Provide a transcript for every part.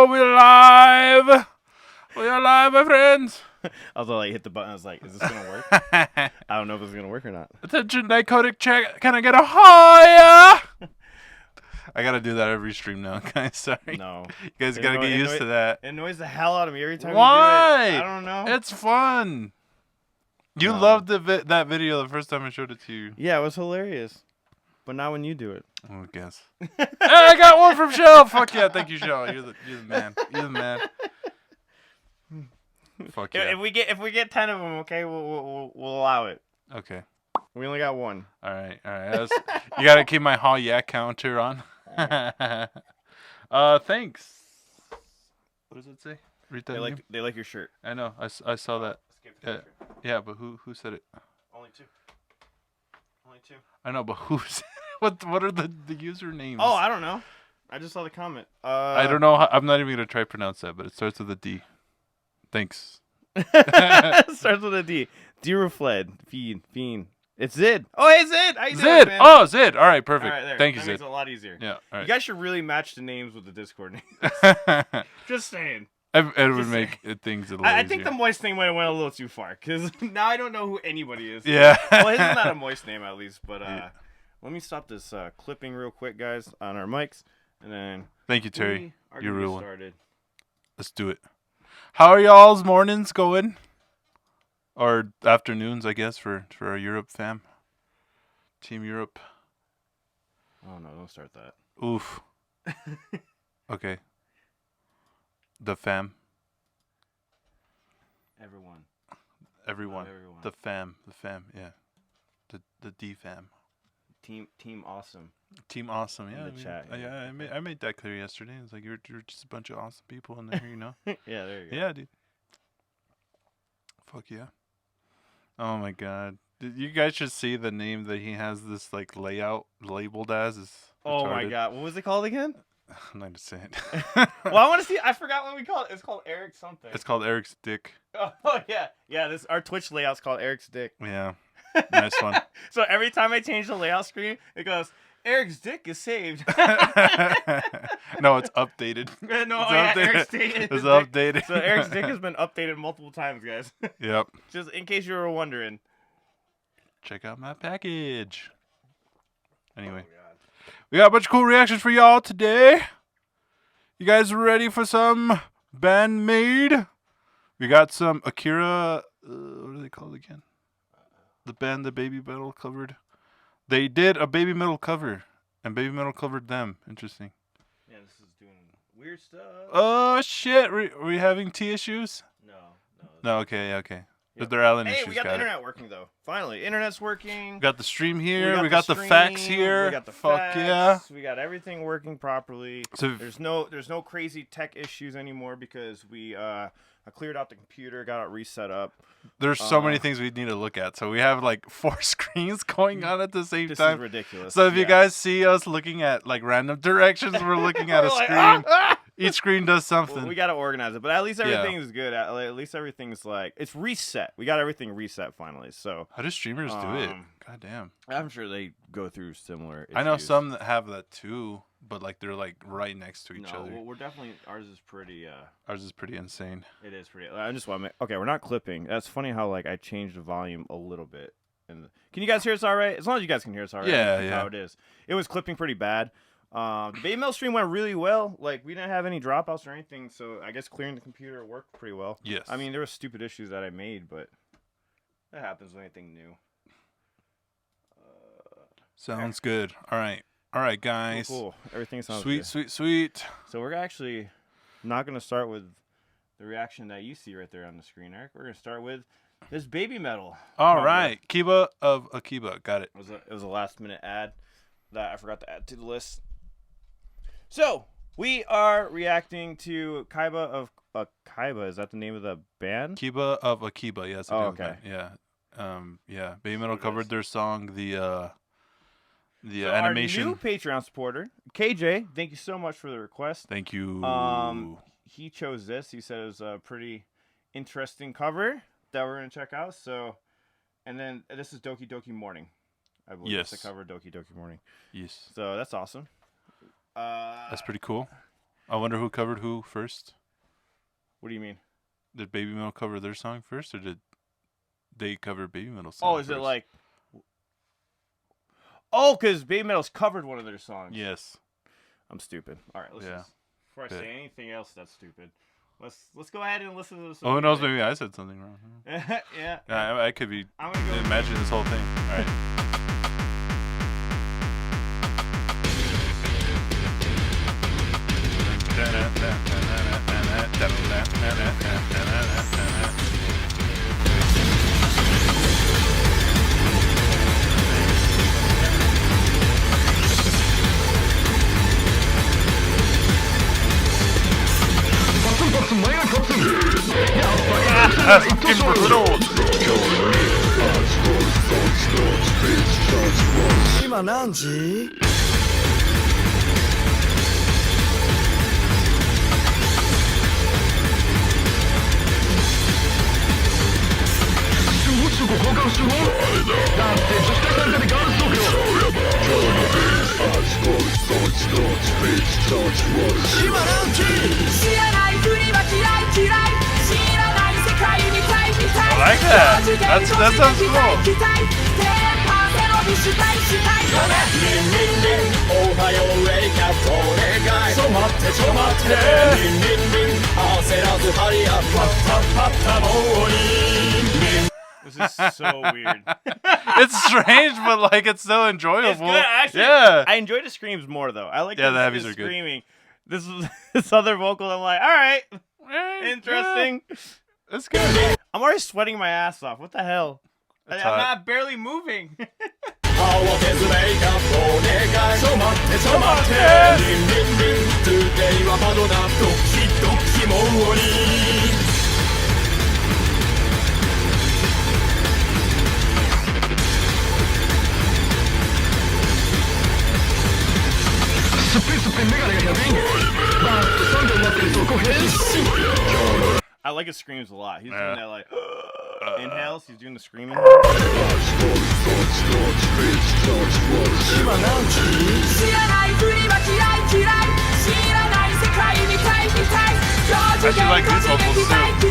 Oh, we're live! We are live, my friends! I was like, hit the button. I was like, is this going to work? I don't know if it's going to work or not. Attention, Dicodec check. Can I get a higher? I gotta do that every stream now, guys. Sorry. No. You guys gotta get used to that. It annoys the hell out of me every time Why? you do it. I don't know. It's fun. You loved that video the first time I showed it to you. Yeah, it was hilarious. But not when you do it. Oh, I guess. Hey, I got one from Shell. Fuck yeah, thank you, Shell. You're the man. You're the man. Fuck yeah. If we get 10 of them, okay, we'll allow it. Okay. We only got one. All right. You gotta keep my ha yeah counter on. Thanks. What does it say? Read that. They like your shirt. I know. I saw that. Yeah, but who said it? Only two. I know, but who's what are the usernames? Oh, I don't know. I just saw the comment. I don't know. I'm not even gonna try to pronounce that, but it starts with a D. Thanks. Starts with a D. Durafled. Fiend. It's Zid. Oh, hey, Zid. How you doing, Zid. man? Oh, Zid. All right, perfect. All right, there. Thank you, that Zid. Makes it a lot easier. Yeah. All right. You guys should really match the names with the Discord names. Just saying. It would make things a little I easier. think the moist thing might have went a little too far, because now I don't know who anybody is. Yeah. Well, his is not a moist name, at least, but let me stop this clipping real quick, guys, on our mics, and then... Thank you, Terry. You're real one. Started. Let's do it. How are y'all's mornings going? Or afternoons, I guess, for our Europe fam. Team Europe. Oh, no, don't start that. Oof. Okay. The fam. Everyone. The fam, yeah. The D fam. Team awesome. Team awesome, yeah. In the chat. Yeah. I made that clear yesterday. It's like you're just a bunch of awesome people in there, you know. Yeah, there you go. Yeah, dude. Fuck yeah. Oh my god. You guys should see the name that he has this like layout labeled as. Oh my god. What was it called again? I'm not gonna say it. Well, I want to see. I forgot what we call it. It's called Eric something. It's called Eric's Dick. Oh yeah. This our Twitch layout's called Eric's Dick. Yeah. Nice one. So every time I change the layout screen, it goes, Eric's Dick is saved. No, it's updated. Eric's Dick It's updated. So Eric's Dick has been updated multiple times, guys. Yep. Just in case you were wondering. Check out my package. Anyway. We got a bunch of cool reactions for y'all today. You guys ready for some Band-Maid? We got some Akira. What are they called again? The band that Babymetal covered. They did a Babymetal cover, and Babymetal covered them. Interesting. Yeah, this is doing weird stuff. Oh shit! Are we having T issues? No. Okay. Yep. They're Allen issues. Hey, we got the internet working though. Finally, internet's working. We got the stream here. We got the fax here. We got the fax. Yeah. We got everything working properly. So there's no crazy tech issues anymore because we I cleared out the computer, got it reset up. There's so many things we need to look at. So we have like 4 screens going on at the same time. This is ridiculous. So if you guys see us looking at like random directions, we're looking at a screen. Each screen does something. Well, we got to organize it, but at least everything is good. At least everything's like it's reset. We got everything reset finally. So how do streamers do it? God damn. I'm sure they go through similar issues. I know some that have that too, but like they're like right next to each other. Well, we're definitely ours is pretty insane. It is pretty. I just want to okay, we're not clipping. That's funny how like I changed the volume a little bit. And can you guys hear us all right? As long as you guys can hear us all right. Yeah, that's how it is. It was clipping pretty bad. The Babymetal stream went really well. Like we didn't have any dropouts or anything, so I guess clearing the computer worked pretty well. Yes. I mean, there were stupid issues that I made, but that happens with anything new. Sounds good. All right, guys. Cool. Everything sounds sweet, good. sweet. So we're actually not gonna start with the reaction that you see right there on the screen, Eric. We're gonna start with this Babymetal. All right, Kiba of Akiba. Got it. It was a last minute ad that I forgot to add to the list. So we are reacting to Kiba of Akiba. Is that the name of the band? Kiba of Akiba. Yes. Oh, okay. Yeah. Yeah. Babymetal covered their song. The So animation. Our new Patreon supporter, KJ. Thank you so much for the request. Thank you. He chose this. He said it was a pretty interesting cover that we're gonna check out. So, and then this is Doki Morning. I believe it's the cover of Doki Morning. Yes. So that's awesome. That's pretty cool. I wonder who covered who first. What do you mean? Did Babymetal cover their song first, or did they cover Babymetal's song? Oh, is it like? Oh, because Babymetal's covered one of their songs. Yes. I'm stupid. All right, let's Yeah. just, before I say anything else that's stupid, let's go ahead and listen to this. Oh, who knows? Maybe I said something wrong. Yeah. I could be I'm gonna go imagining this whole thing. All right. Fucking brutal. 今何時？I like that. That sounds cool. This is so weird. It's strange, but like it's so enjoyable. It's good. Actually, yeah. I enjoy the screams more though. I like Yeah, the the heavies are good. screaming. This other vocal. I'm like, all right, interesting. Yeah. That's good. I'm already sweating my ass off. What the hell? That's I'm hot. not barely moving. I like his screams a lot. He's doing that like inhales. He's doing the screaming. I actually like these vocals too.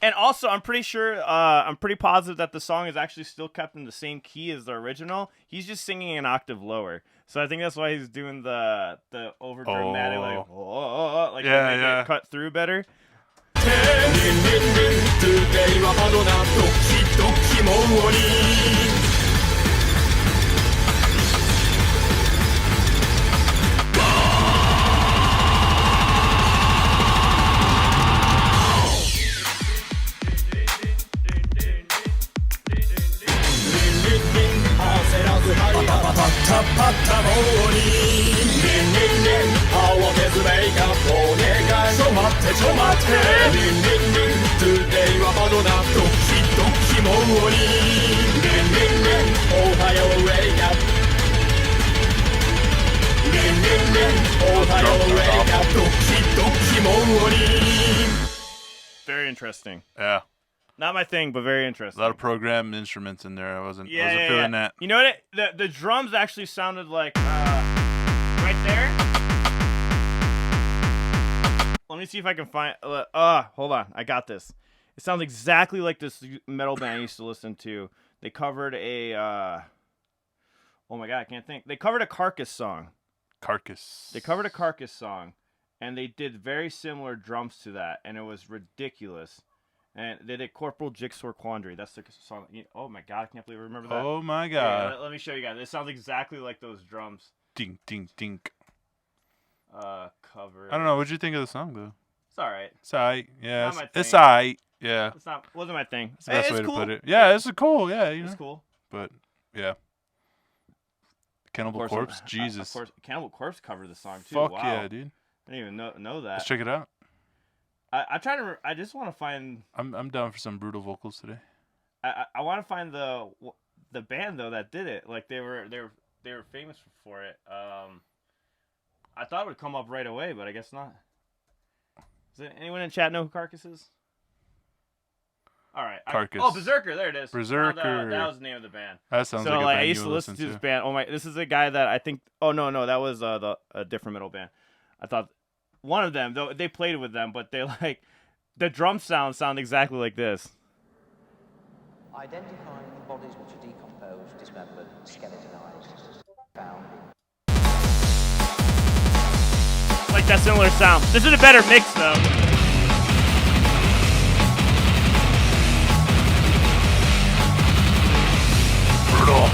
And also, I'm pretty sure, I'm pretty positive that the song is actually still kept in the same key as the original. He's just singing an octave lower. So I think that's why he's doing the over dramatic, like Yeah, to make yeah. it cut through better. Very interesting. Yeah. Not my thing, but very A interesting. lot of programmed instruments in there. I wasn't feeling that. You know what? The drums actually sounded like right there. Let me see if I can find. Hold on, I got this. It sounds exactly like this metal band I used to listen to. They covered a. Oh my god, I can't think. They covered a Carcass song. Carcass. They covered a Carcass song, and they did very similar drums to that, and it was ridiculous. And they did Corporal Jigsaw Quandary. That's the song. Oh my god, I can't believe I remember that. Oh my god. Yeah, let me show you guys. It sounds exactly like those drums. Ding, ding, dink. Cover. I don't know. What'd you think of the song, though? It's alright. It's aight. Yeah. Not my It's thing. aight. Yeah. Wasn't my thing. That's the best It's way to cool. put it. Yeah, it's cool. Yeah, you know. It's cool. But, yeah. Cannibal Of course, Corpse? Jesus. Of course, Cannibal Corpse covered the song too. Fuck Wow. yeah, dude. I didn't even know that. Let's check it out. I try to. I just want to find. I'm down for some brutal vocals today. I want to find the band though that did it. Like they were famous for it. I thought it would come up right away, but I guess not. Does anyone in chat know who Carcass is? All right. Carcass. Berserker. There it is. Berserker. Oh, that was the name of the band. That sounds so, like a like, band I used you to would listen to this band. Oh my! This is a guy that I think. Oh no, that was a different metal band. I thought one of them. Though they played with them, but they like the drum sound exactly like this. Identifying bodies which are decomposed, dismembered, skeletonized, found. Like that similar sound. This is a better mix though. Brutal.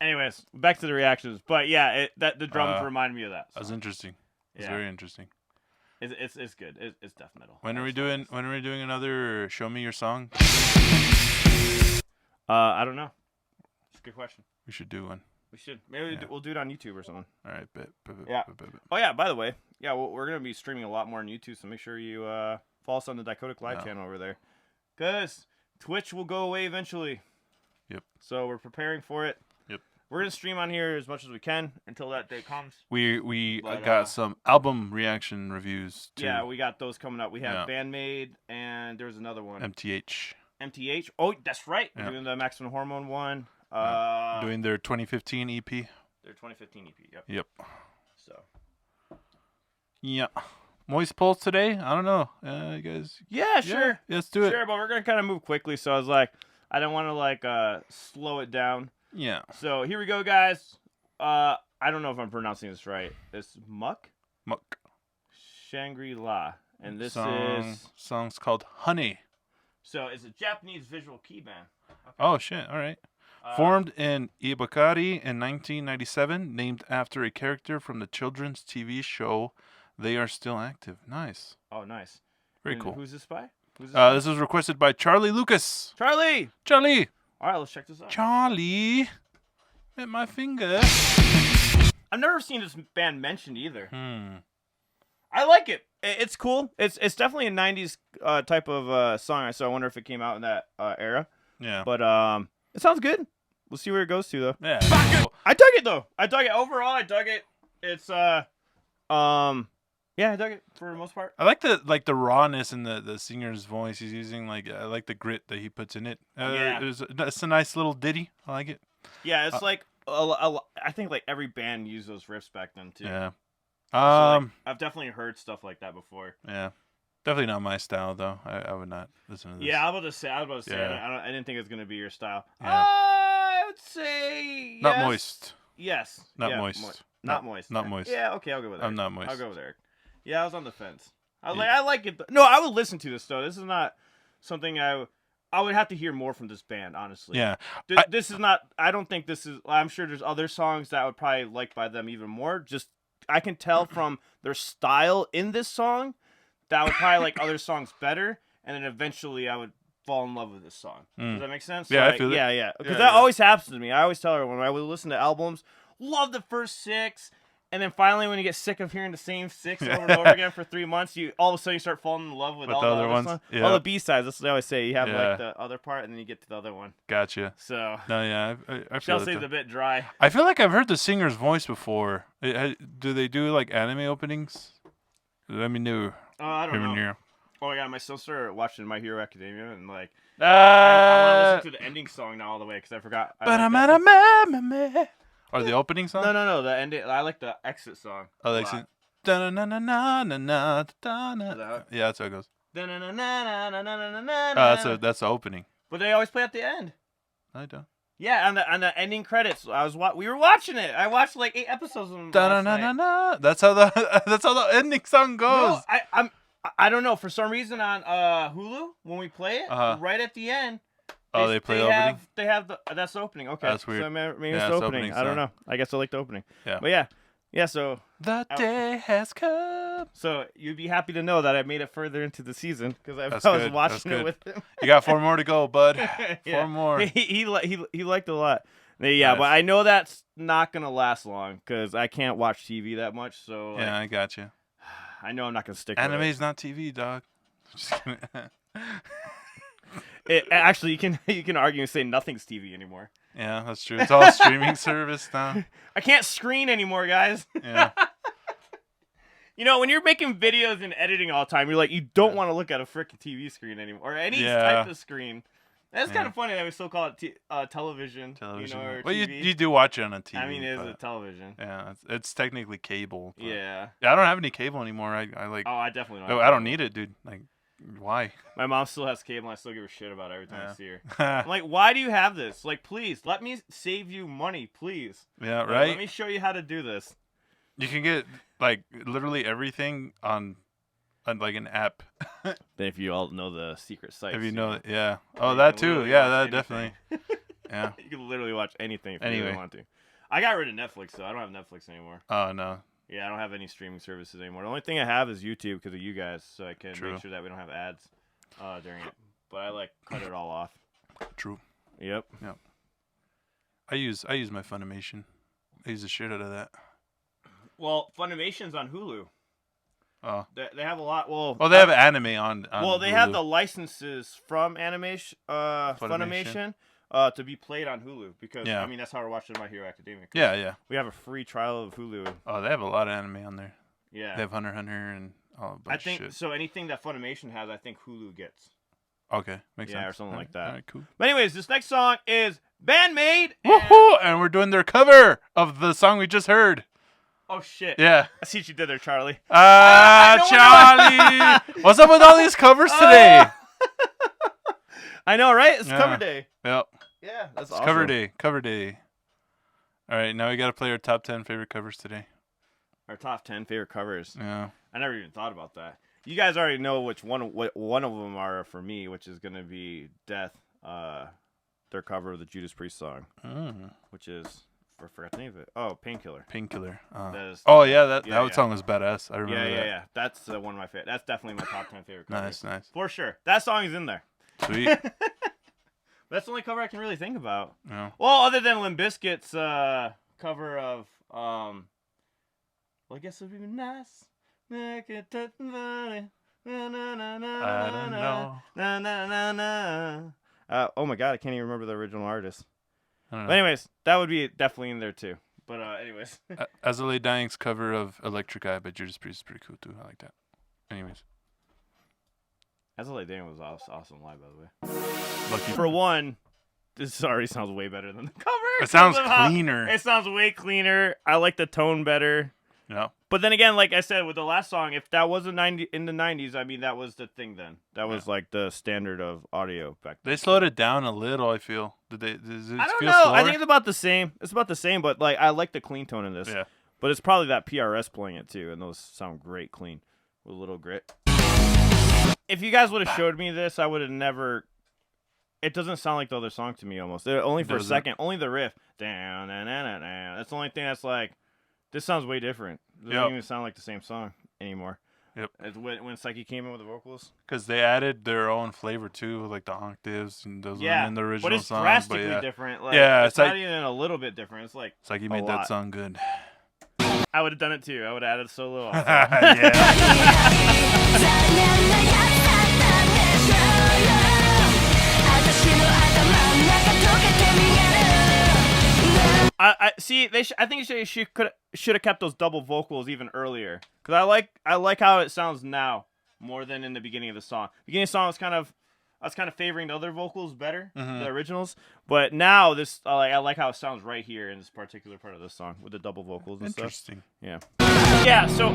Anyways, back to the reactions. But yeah, the drums remind me of that. That's interesting. It's very interesting. It's good. It's death metal. When are we doing another Show Me Your Song? I don't know. It's a good question. We should do one. We should. Maybe we'll do it on YouTube or something. All right, bet. Yeah. Oh yeah. By the way, yeah, we're gonna be streaming a lot more on YouTube, so make sure you follow us on the Dicodec Live channel over there, cause Twitch will go away eventually. Yep. So we're preparing for it. Yep. We're gonna stream on here as much as we can until that day comes. We got some album reaction reviews too. Yeah, we got those coming up. We have Band-Maid and there's another one. MTH. Oh, that's right. We're doing the Maximum Hormone one. Doing their 2015 EP. Their 2015 EP. Yep. So. Yeah. Moist Pulse today? I don't know. You guys. Yeah, sure. Yeah, let's do it. Sure, but we're gonna kind of move quickly, so I was like, I don't want to slow it down. Yeah. So here we go, guys. I don't know if I'm pronouncing this right. It's Mucc. Shangri-La, and this song's called Honey. So it's a Japanese visual key band. Okay. Oh shit! All right. Formed in Ibukari in 1997, named after a character from the children's TV show. They are still active. Nice. Oh, nice. Very cool. Who's this by? This was requested by Charlie Lucas. Charlie. All right, let's check this out. Charlie, at my finger. I've never seen this band mentioned either. I like it. It's cool. It's definitely a 90s type of song, so I wonder if it came out in that era. Yeah. But it sounds good. We'll see where it goes to, though. Yeah. I dug it, though. Overall, I dug it. It's yeah, I dug it for the most part. I like the rawness in the singer's voice. He's using I like the grit that he puts in it. It's a nice little ditty. I like it. Yeah, it's I think every band used those riffs back then too. Yeah. So, I've definitely heard stuff like that before. Yeah. Definitely not my style though. I would not listen to this. Yeah, I was about to say. I didn't think it was gonna be your style. Yeah. I would say not moist. Yes. Not yeah, moist. Not moist. Not moist. Yeah. Okay, I'll go with Eric. I'm not moist. I'll go with Eric. Yeah, I was on the fence. I was I like it. No, I would listen to this though. This is not something I would have to hear more from this band, honestly. Yeah. This is not. I don't think this is. I'm sure there's other songs that I would probably like by them even more. Just I can tell from their style in this song that I would probably like other songs better, and then eventually I would fall in love with this song. Does that make sense? Yeah, I feel it. Yeah. Because that always happens to me. I always tell her when I would listen to albums, love the first 6. And then finally, when you get sick of hearing the same 6 over and over again for 3 months, you all of a sudden you start falling in love with all the other ones. Yeah. All the B-sides. That's what I always say. You have the other part, and then you get to the other one. Gotcha. So. No, yeah, I feel Chelsea's a bit dry. I feel like I've heard the singer's voice before. Do they do anime openings? Let me know. I don't know. Oh yeah, my sister watching My Hero Academia, and I want to listen to the ending song now all the way because I forgot. Or the opening song? No, the ending. I like the exit song. Oh, the exit. Yeah, that's how it goes. That's the opening. But they always play at the end. I don't. Yeah, on the ending credits. We were watching it. I watched 8 episodes of them last night. That's how the ending song goes. No, I don't know. For some reason on Hulu, when we play it, right at the end. They play opening? They have that's the opening. Okay. That's weird. So maybe it's the opening. I don't know. I guess I like the opening. Yeah. But yeah, so. The day has come. So you'd be happy to know that I made it further into the season because I was watching it with him. You got 4 more to go, bud. Yeah. 4 more. He liked it a lot. Yeah, nice. But I know that's not gonna last long because I can't watch TV that much. So yeah, I got you. I know I'm not gonna stick. Anime's not TV, dog. Just kidding. Actually, you can argue and say nothing's TV anymore. Yeah, that's true. It's all streaming service now. I can't screen anymore, guys. Yeah. You know, when you're making videos and editing all the time, you're like, you don't want to look at a freaking TV screen anymore, or any type of screen. That's kind of funny that we still call it television. Television. You know, or well, TV. you do watch it on a TV. I mean, it is a television. Yeah, it's technically cable. Yeah. I don't have any cable anymore. I like. Oh, I definitely don't. I don't need it, dude. Like, why? My mom still has cable, and I still give her shit about it every time I see her. I'm like, why do you have this? Like, please, let me save you money, please. Yeah, Like, right? let me show you how to do this. You can get, like, literally everything on like, an app. Then if you all know the secret sites. If you know, yeah. Oh, you that can too. literally Yeah, watch that anything. definitely. Yeah. You can literally watch anything if you Anyway. really want to. I got rid of Netflix, though. I don't have Netflix anymore. Oh, no. Yeah, I don't have any streaming services anymore. The only thing I have is YouTube because of you guys, so I can True. make sure that we don't have ads during it. But I, like, cut it all off. True. Yep. I use my Funimation. I use the shit out of that. Well, Funimation's on Hulu. Oh. They have a lot. Well, Oh, they have anime on well, they Hulu. have the licenses from Funimation to be played on Hulu because Yeah. I mean that's how we're watching My Hero Academia. 'Cause Yeah. we have a free trial of Hulu. Oh, they have a lot of anime on there. Yeah, They have Hunter x Hunter and all a bunch I think of shit. so. Anything that Funimation has, I think Hulu gets. Okay, makes sense. Yeah, or something like that. All right, cool. But anyways, this next song is Band-Maid. Woohoo! And we're doing their cover of the song we just heard. Oh shit! Yeah. I see what you did there, Charlie. Charlie! What's up with all these covers today? I know, right? It's Yeah. cover day. Yep. Yeah, that's It's awesome. cover day. Cover day. All right, now we got to play our top 10 favorite covers today. Our top 10 favorite covers. Yeah. I never even thought about that. You guys already know what one of them are for me, which is gonna be Death. Their cover of the Judas Priest song, which is I forgot the name of it. Oh, Painkiller. Painkiller. Oh yeah, that yeah. song was badass. I remember that. Yeah. That's one of my favorite. That's definitely my top 10 favorite covers. Nice. For sure. That song is in there. Sweet. That's the only cover I can really think about. Yeah. Well, other than Limp Bizkit's cover of well, I guess it'd be nice. Make it touch money. Na, na, na, na, I don't know. na, na, na, na. Oh my god, I can't even remember the original artist. I don't know. But anyways, that would be definitely in there too. But anyways. Azalea Dying's cover of Electric Eye by Judas Priest is pretty cool too. I like that. Anyways. Azalea Dying was awesome live, by the way. Lucky For one, this already sounds way better than the cover. It sounds Somehow. cleaner. It sounds way cleaner. I like the tone better. Yeah. But then again, like I said with the last song, if that was in the 90s, I mean that was the thing then. That was like the standard of audio back then. They slowed it down a little, I feel. Does it I don't feel know. slower? I think it's about the same. It's about the same, but like I like the clean tone in this. Yeah. But it's probably that PRS playing it too, and those sound great clean with a little grit. If you guys would have showed me this, I would have never. It doesn't sound like the other song to me almost. Only for a second. Only the riff. Down, down, down, down, down. That's the only thing that's like. This sounds way different. It doesn't even sound like the same song anymore. Yep. It's when Psyche came in with the vocals. Because they added their own flavor too, like the octaves and those weren't in the original but it's song. drastically different. Like, Yeah, it's it's not like- even a little bit different. It's like Psyche a made lot. that song good. I would have done it too. I would have added a solo. Yeah. I see. I think she should have kept those double vocals even earlier. Cause I like how it sounds now more than in the beginning of the song. Beginning of the song I was kind of favoring the other vocals better, the originals. But now this I like how it sounds right here in this particular part of the song with the double vocals and stuff. Interesting. Yeah. Yeah. So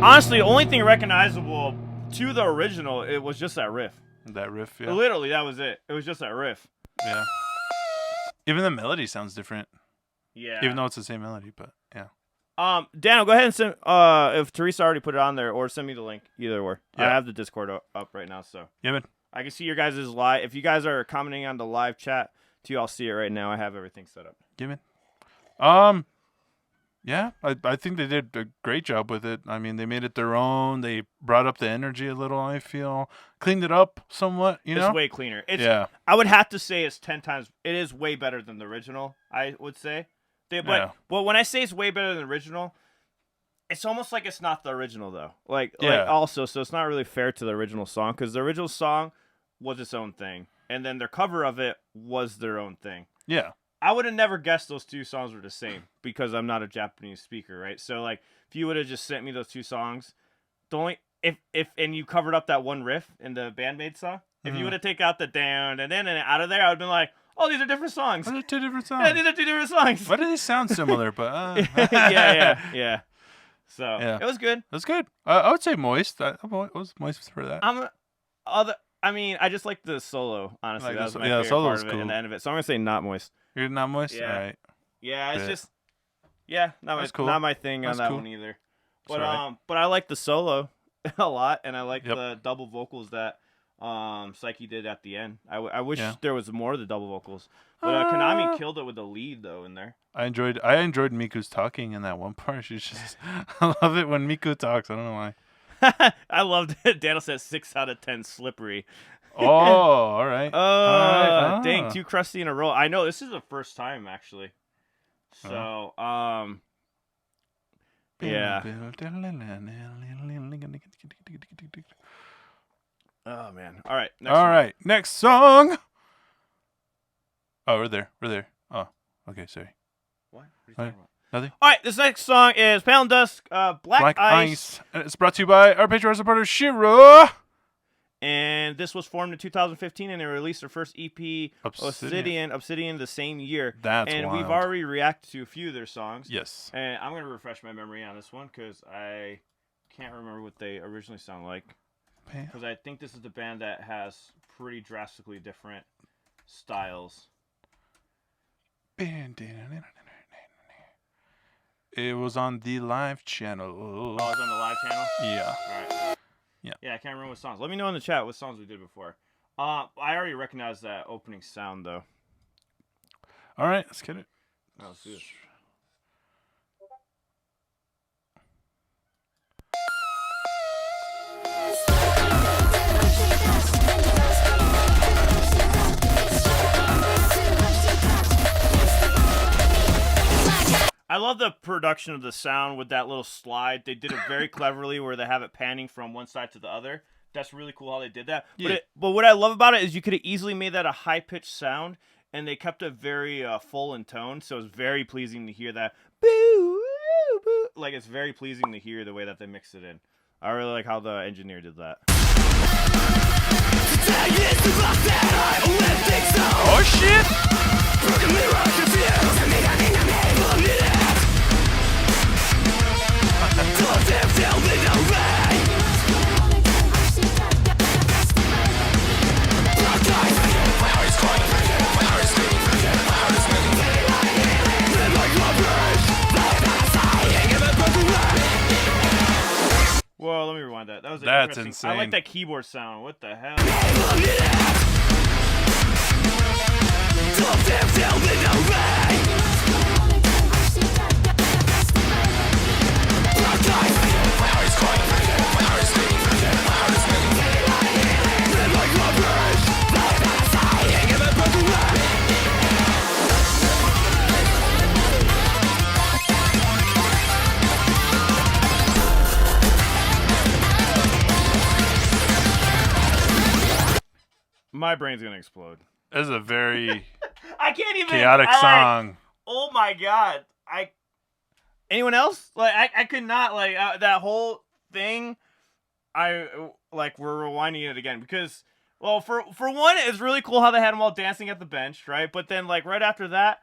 honestly, the only thing recognizable to the original it was just that riff. That riff, yeah. Literally, that was it. It was just that riff. Yeah. Even the melody sounds different. Yeah. Even though it's the same melody, but yeah. Daniel, go ahead and send. If Teresa already put it on there, or send me the link. Either or. I Yeah. have the Discord up right now, so Yeah, man. I can see your guys' live. If you guys are commenting on the live chat, too, I'll see it right now. I have everything set up. Yeah, man. Yeah, I think they did a great job with it. I mean, they made it their own. They brought up the energy a little, I feel. Cleaned it up somewhat, you know? It's way cleaner. Yeah. I would have to say it's 10 times. It is way better than the original. I would say. But when I say it's way better than the original, it's almost like it's not the original though. Like Yeah. also, so it's not really fair to the original song because the original song was its own thing, and then their cover of it was their own thing. Yeah. I would have never guessed those two songs were the same because I'm not a Japanese speaker, right? So like, if you would have just sent me those two songs, the only if and you covered up that one riff in the Band-Maid song, if you would have taken out the down and then and out of there, I would have been like, oh, these are different songs. Those are two different songs. Yeah, these are two different songs. Why do they sound similar? But yeah. So Yeah. it was good. That's good. I would say moist. I was moist for that. I mean, I just like the solo. Honestly, Like that was the- my yeah, the favorite solo part was of it cool. and the end of it. So I'm gonna say not moist. You're not moist. Yeah. All right. Yeah, it's Bet. just That's cool. not my thing That's on that cool. one either. But It's all right. but I like the solo a lot, and I like Yep. the double vocals that Psyche did at the end. I wish Yeah. there was more of the double vocals, but Konami killed it with the lead though in there. I enjoyed Miku's talking in that one part. She's just I love it when Miku talks. I don't know why. I loved it. Daniel says 6 out of 10 slippery. Oh, all right. All right. Dang, 2 crusty in a row. I know this is the first time actually. So yeah. Oh man. All right. Next All one. right. Next song. Oh, we're there. Oh, okay. Sorry. What? What are you All talking right. about? Nothing. All right. This next song is Paledusk, Black Ice. And it's brought to you by our Patreon supporter Shiro. And this was formed in 2015, and they released their first EP, Obsidian. Obsidian, the same year. That's and wild. we've already reacted to a few of their songs. Yes. And I'm gonna refresh my memory on this one because I can't remember what they originally sound like. Because I think this is the band that has pretty drastically different styles. It was on the live channel. Oh, it's on the live channel? Yeah. All right. Yeah. Yeah, I can't remember what songs. Let me know in the chat what songs we did before. I already recognize that opening sound, though. All right, let's get it. Let's do this. I love the production of the sound with that little slide. They did it very cleverly where they have it panning from one side to the other. That's really cool how they did that. Yeah. But what I love about it is you could have easily made that a high-pitched sound, and they kept it very full in tone, so it's very pleasing to hear that. Boo, boo. Like, it's very pleasing to hear the way that they mixed it in. I really like how the engineer did that. Oh, shit! Whoa, let me rewind that. That was That's interesting. I like insane. that keyboard sound. What the hell? My brain's gonna explode. This is a very I can't even. chaotic song. Oh my god! Anyone else? Like I could not like that whole thing. We're rewinding it again because well for one it's really cool how they had them all dancing at the bench, right? But then like right after that,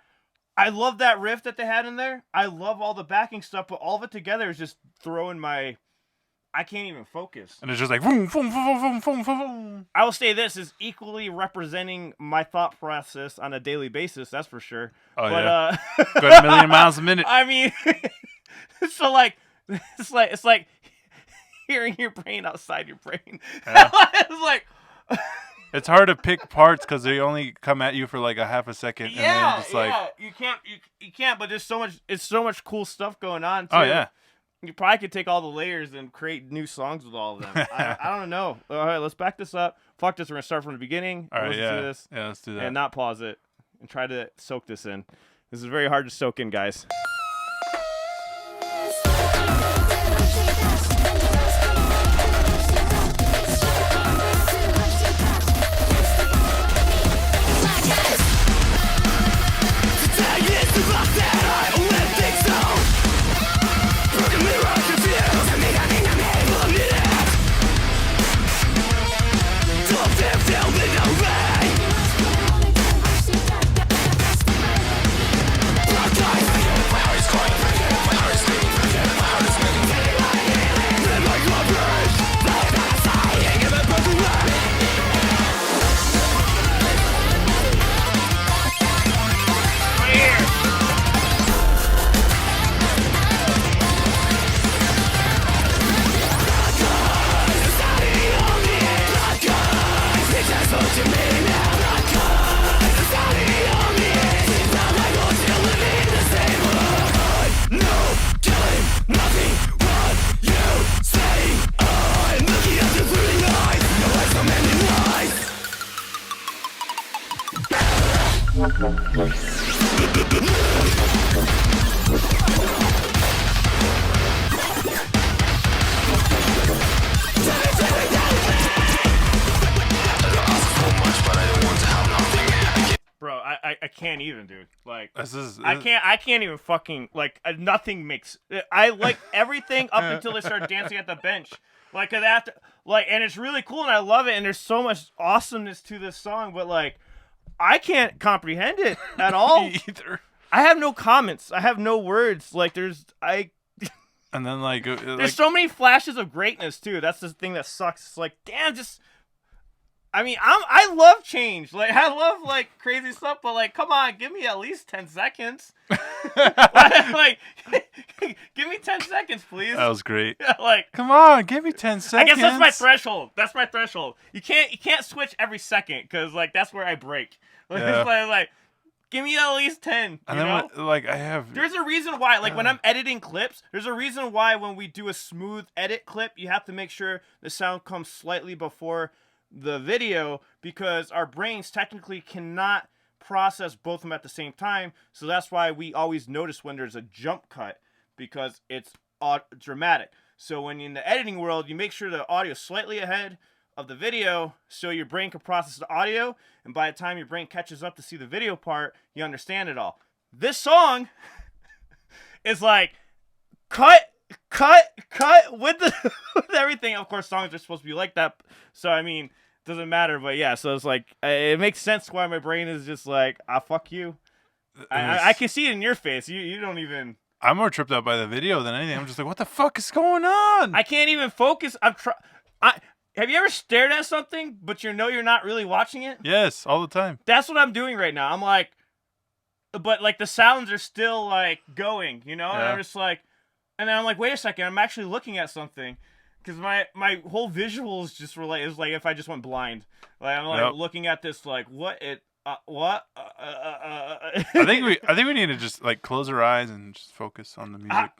I love that riff that they had in there. I love all the backing stuff, but all of it together is just throwing my. I can't even focus. And it's just like boom, boom, boom, boom, boom, boom, boom. I will say this is equally representing my thought process on a daily basis. That's for sure. Oh, but, yeah. Go at a million miles a minute. I mean, so like, it's like hearing your brain outside your brain. Yeah. It's like, It's hard to pick parts because they only come at you for like a half a second. And then it's like, you can't. But there's so much. It's so much cool stuff going on. Too. oh, yeah. You probably could take all the layers and create new songs with all of them. I don't know. All right, let's back this up. Fuck this. We're gonna start from the beginning. All right, Listen yeah. to this. Yeah, let's do that. And not pause it and try to soak this in. This is very hard to soak in, guys. Bro, I can't even, dude. Like, This I can't even fucking, like, nothing makes, I like everything up until they start dancing at the bench. Like, 'cause after, like, and it's really cool and I love it and there's so much awesomeness to this song, but, like, I can't comprehend it at all. either. I have no comments. I have no words. Like, And then there's so many flashes of greatness, too. That's the thing that sucks. It's like, damn, just, I mean, I love change. Like, I love, like, crazy stuff, but, like, come on, give me at least 10 seconds. like, give me 10 seconds, please. That was great. Like, Come on, give me 10 seconds. I guess that's my threshold. That's my threshold. You can't switch every second, because, like, that's where I break. Like, Yeah. it's like, give me at least 10, And you then, know? like, I have... There's a reason why, like, when I'm editing clips, there's a reason why when we do a smooth edit clip, you have to make sure the sound comes slightly before the video, because our brains technically cannot process both of them at the same time. So that's why we always notice when there's a jump cut, because it's dramatic. So when in the editing world, you make sure the audio is slightly ahead of the video so your brain can process the audio, and by the time your brain catches up to see the video part, you understand it all. This song is like cut with with everything. Of course, songs are supposed to be like that, so I mean, doesn't matter. But yeah, so it's like it makes sense why my brain is just like, fuck you. I can see it in your face. You don't even. I'm more tripped out by the video than anything. I'm just like, what the fuck is going on? I can't even focus. Have you ever stared at something, but you know you're not really watching it? Yes, all the time. That's what I'm doing right now. I'm like, but like the sounds are still like going, you know? And I'm just like, and then I'm like, wait a second, I'm actually looking at something. Because my whole visual is just is like if I just went blind. Like I'm like looking at this like, what? I think we need to just like close our eyes and just focus on the music.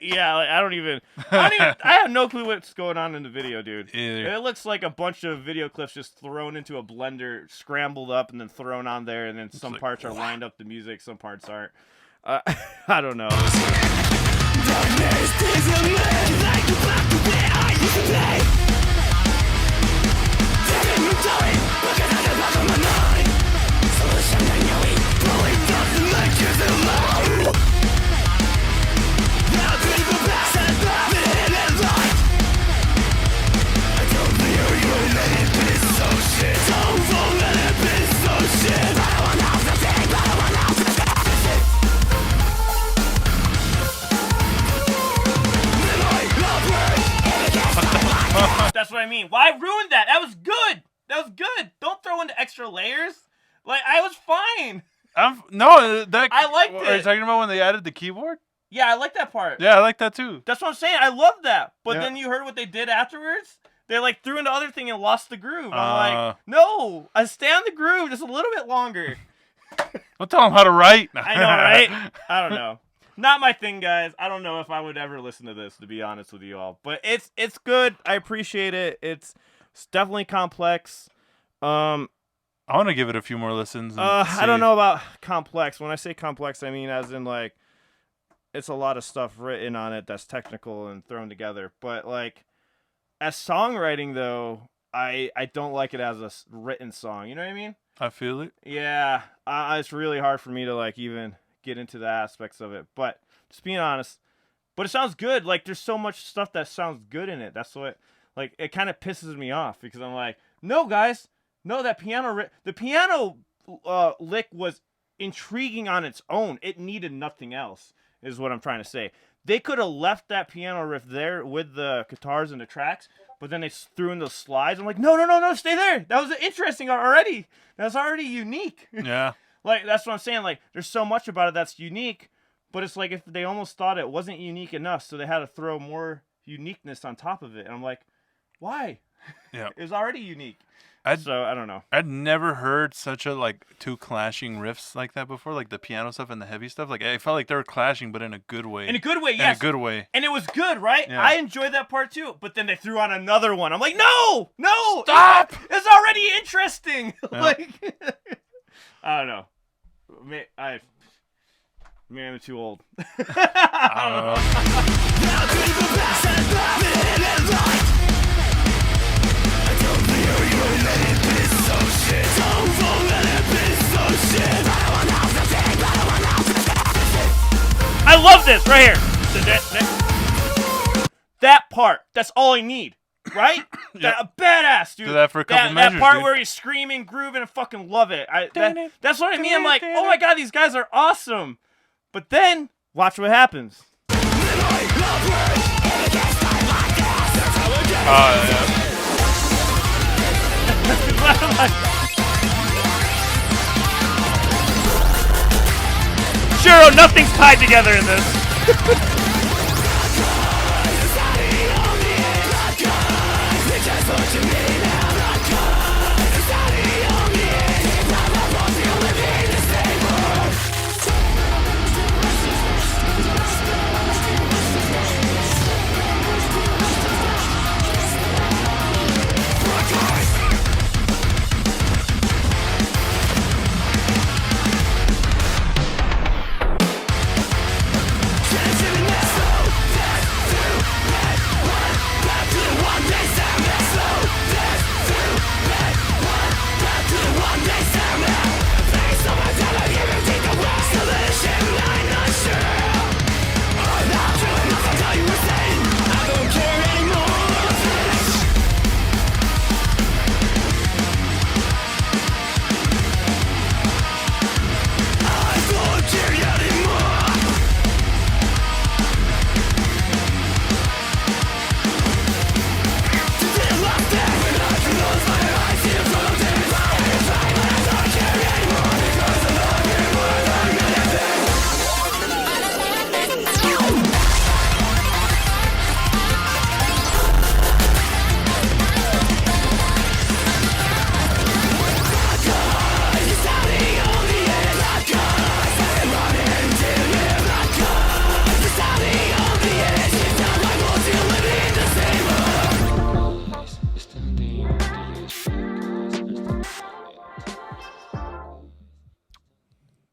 Yeah, like, I have no clue what's going on in the video, dude. Either. It looks like a bunch of video clips just thrown into a blender, scrambled up, and then thrown on there, and then some like, parts are lined up to music, some parts aren't. I don't know. That's what I mean. Why ruin that? That was good. That was good. Don't throw in the extra layers. Like, I was fine. I liked it. Are you talking about when they added the keyboard? Yeah, I like that part. Yeah, I like that too. That's what I'm saying. I love that. But then you heard what they did afterwards? They like threw in the other thing and lost the groove. I'm like, no, I stay on the groove just a little bit longer. Don't tell them how to write. I know, right? I don't know. Not my thing, guys. I don't know if I would ever listen to this, to be honest with you all. But it's good. I appreciate it. It's definitely complex. I want to give it a few more listens. I don't know about complex. When I say complex, I mean as in like it's a lot of stuff written on it that's technical and thrown together. But like as songwriting, though, I don't like it as a written song. You know what I mean? I feel it. Yeah, it's really hard for me to like even get into the aspects of it, but just being honest. But it sounds good. Like there's so much stuff that sounds good in it. That's what, like, it kind of pisses me off because I'm like, no, guys, no, the piano lick was intriguing on its own. It needed nothing else, is what I'm trying to say. They could have left that piano riff there with the guitars and the tracks, but then they threw in those slides. I'm like, no, stay there. That was interesting already. That's already unique. Yeah. Like, that's what I'm saying. Like, there's so much about it that's unique, but it's like if they almost thought it wasn't unique enough, so they had to throw more uniqueness on top of it. And I'm like, why? Yeah. It was already unique. So, I don't know. I'd never heard such a, like, two clashing riffs like that before, like the piano stuff and the heavy stuff. Like, I felt like they were clashing, but in a good way. In a good way, yes. In a good way. And it was good, right? Yeah. I enjoyed that part, too. But then they threw on another one. I'm like, no! Stop! It's already interesting! Yeah. Like, I don't know. Maybe I'm too old. I I love this right here. That part. That's all I need. Right? That badass, dude. Do that for a couple that measures, part dude. where he's screaming, grooving, and fucking love it. That's what I mean. I'm like, oh my god, these guys are awesome. But then, watch what happens. Shiro, nothing's tied together in this.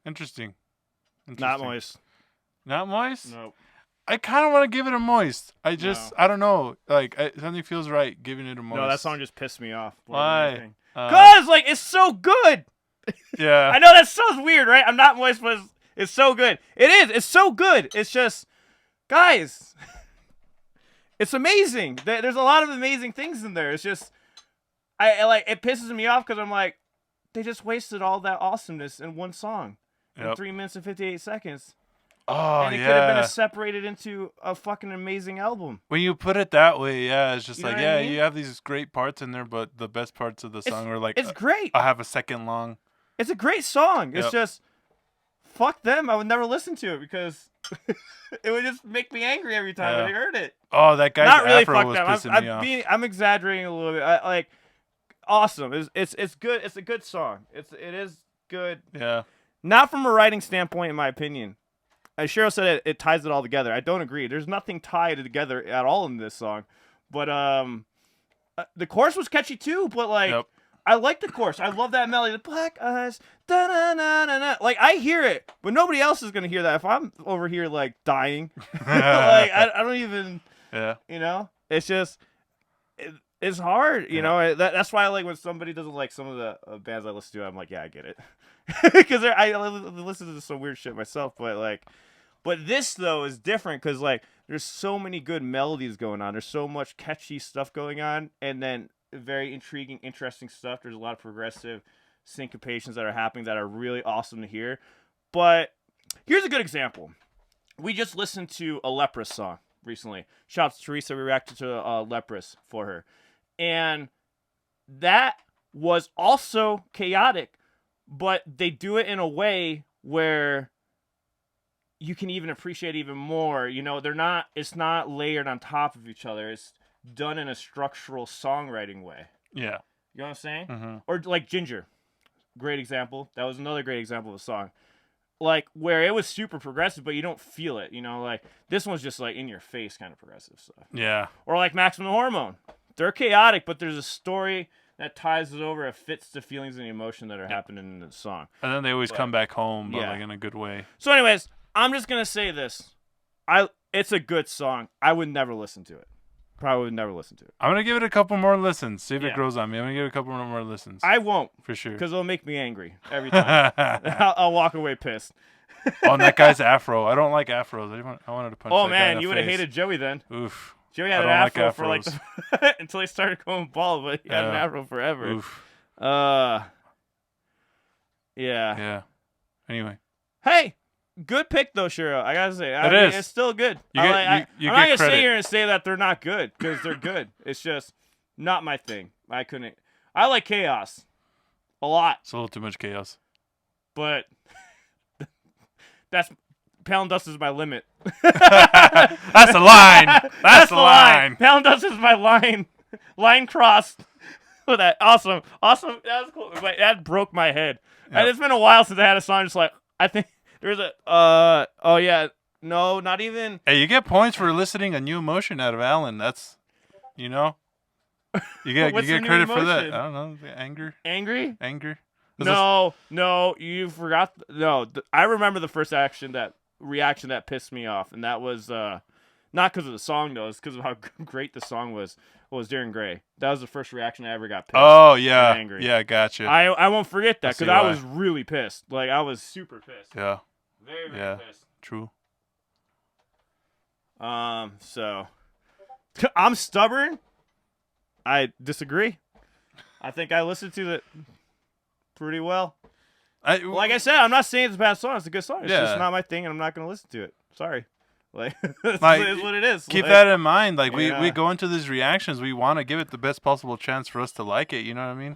Interesting. Not moist. Not moist? Nope. I kind of want to give it a moist. I don't know. Like, something feels right giving it a moist. No, that song just pissed me off. Why? Because, like, it's so good. Yeah. I know that sounds weird, right? I'm not moist, but it's so good. It is. It's so good. It's just, guys, it's amazing. There's a lot of amazing things in there. It's just, I like, it pisses me off because I'm like, they just wasted all that awesomeness in one song. In 3 minutes and 58 seconds. Oh, and it could have been separated into a fucking amazing album. When you put it that way, yeah, it's just You know like, what I mean? you have these great parts in there, but the best parts of the song are like, it's great. I have a second long. It's a great song. It's just, fuck them. I would never listen to it because it would just make me angry every time I heard it. Oh, that guy's Not really. afro Fuck was them. pissing me off. I'm exaggerating a little bit. Awesome. It's good. It's a good song. It is good. Yeah. Not from a writing standpoint, in my opinion. As Cheryl said, it ties it all together. I don't agree. There's nothing tied together at all in this song. But the chorus was catchy too. But I like the chorus. I love that melody. The black eyes, da na na na na. Like I hear it, but nobody else is gonna hear that. If I'm over here like dying, I don't even. Yeah. You know, it's just. It's hard, you know. That's why I like when somebody doesn't like some of the bands I listen to. I'm like, yeah, I get it, because I listen to some weird shit myself. But this though is different because like there's so many good melodies going on. There's so much catchy stuff going on, and then very intriguing, interesting stuff. There's a lot of progressive syncopations that are happening that are really awesome to hear. But here's a good example. We just listened to a Leprous song recently. Shout out to Teresa. We reacted to Leprous for her. And that was also chaotic, but they do it in a way where you can even appreciate even more. You know, it's not layered on top of each other. It's done in a structural songwriting way. Yeah. You know what I'm saying? Mm-hmm. Or like Ginger. Great example. That was another great example of a song. Like, where it was super progressive, but you don't feel it. You know, like, this one's just, like, in your face kind of progressive stuff. Yeah. Or like Maximum Hormone. They're chaotic, but there's a story that ties it over. It fits the feelings and the emotion that are happening in the song. And then they always come back home, but like in a good way. So anyways, I'm just gonna say this. It's a good song. I would never listen to it. Probably would never listen to it. I'm gonna give it a couple more listens. See if Yeah. it grows on me. I'm gonna give it a couple more listens. I won't, for sure. because it'll make me angry every time. I'll walk away pissed. Oh, and that guy's afro. I don't like afros. I wanted to punch. Oh that guy in man, the you would have face. hated Joey then. Oof. Joey had I an don't like afro for like afros. until he started going bald, but he had an Yeah. afro forever. Oof. Yeah. Yeah. Anyway. Hey, good pick though, Shiro. I gotta say, It is. It's still good. You I'm get- not you gonna get sit credit. here and say that they're not good because they're good. It's just not my thing. I couldn't. I like chaos a lot, It's a little too much chaos. but Pound Dust is my limit. That's the line. That's the line. Pound Dust is my line. Line crossed. With that awesome. That was cool. But that broke my head. Yeah. And it's been a while since I had a song just like I think there's a oh yeah. No, not even Hey, you get points for eliciting a new emotion out of Alan. That's, you know, you get What's the new credit for that. emotion? I don't know, anger. angry. Is No, you forgot. I remember the first reaction that pissed me off, and that was not because of the song though. It's because of how great the song was. Was Darren Gray. That was the first reaction I ever got pissed. Oh yeah, and angry. yeah, gotcha. I won't forget that see because I why. was really pissed. Like I was super pissed. Yeah, Very yeah. pissed. True. So I'm stubborn. I disagree. I think I listened to it pretty well. Like I said, I'm not saying it's a bad song. It's a good song. It's Yeah. just not my thing, and I'm not going to listen to it. Sorry. Like, this Like, is what it is. Keep Like, that in mind. Like we Yeah. go into these reactions, we want to give it the best possible chance for us to like it. You know what I mean?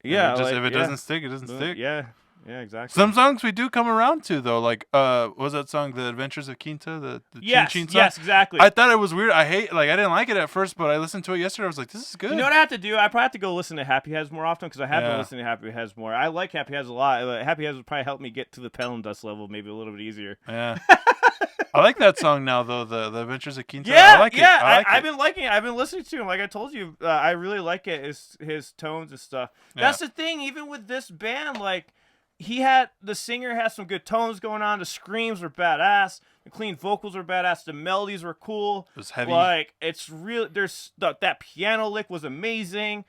Yeah. And like, if it yeah. doesn't stick, it doesn't stick. Yeah. Yeah, exactly. Some songs we do come around to though. Like what was that song, The Adventures of Quinta, the yes, Chin Chin song? yes, exactly. I thought it was weird. I didn't like it at first, but I listened to it yesterday. I was like, this is good. You know what I have to do? I probably have to go listen to Happy Heads more often because I have been Yeah. listening to Happy Heads more. I like Happy Heads a lot. Happy Heads would probably help me get to the Pale and Dust level maybe a little bit easier. Yeah. I like that song now though, the Adventures of Quinta. Yeah, I like it. I like I've it. been liking it. I've been listening to him. Like I told you, I really like it. His tones and stuff. That's the thing. Even with this band, like the singer has some good tones going on. The screams were badass. The clean vocals were badass. The melodies were cool. It was heavy. Like it's real. That piano lick was amazing,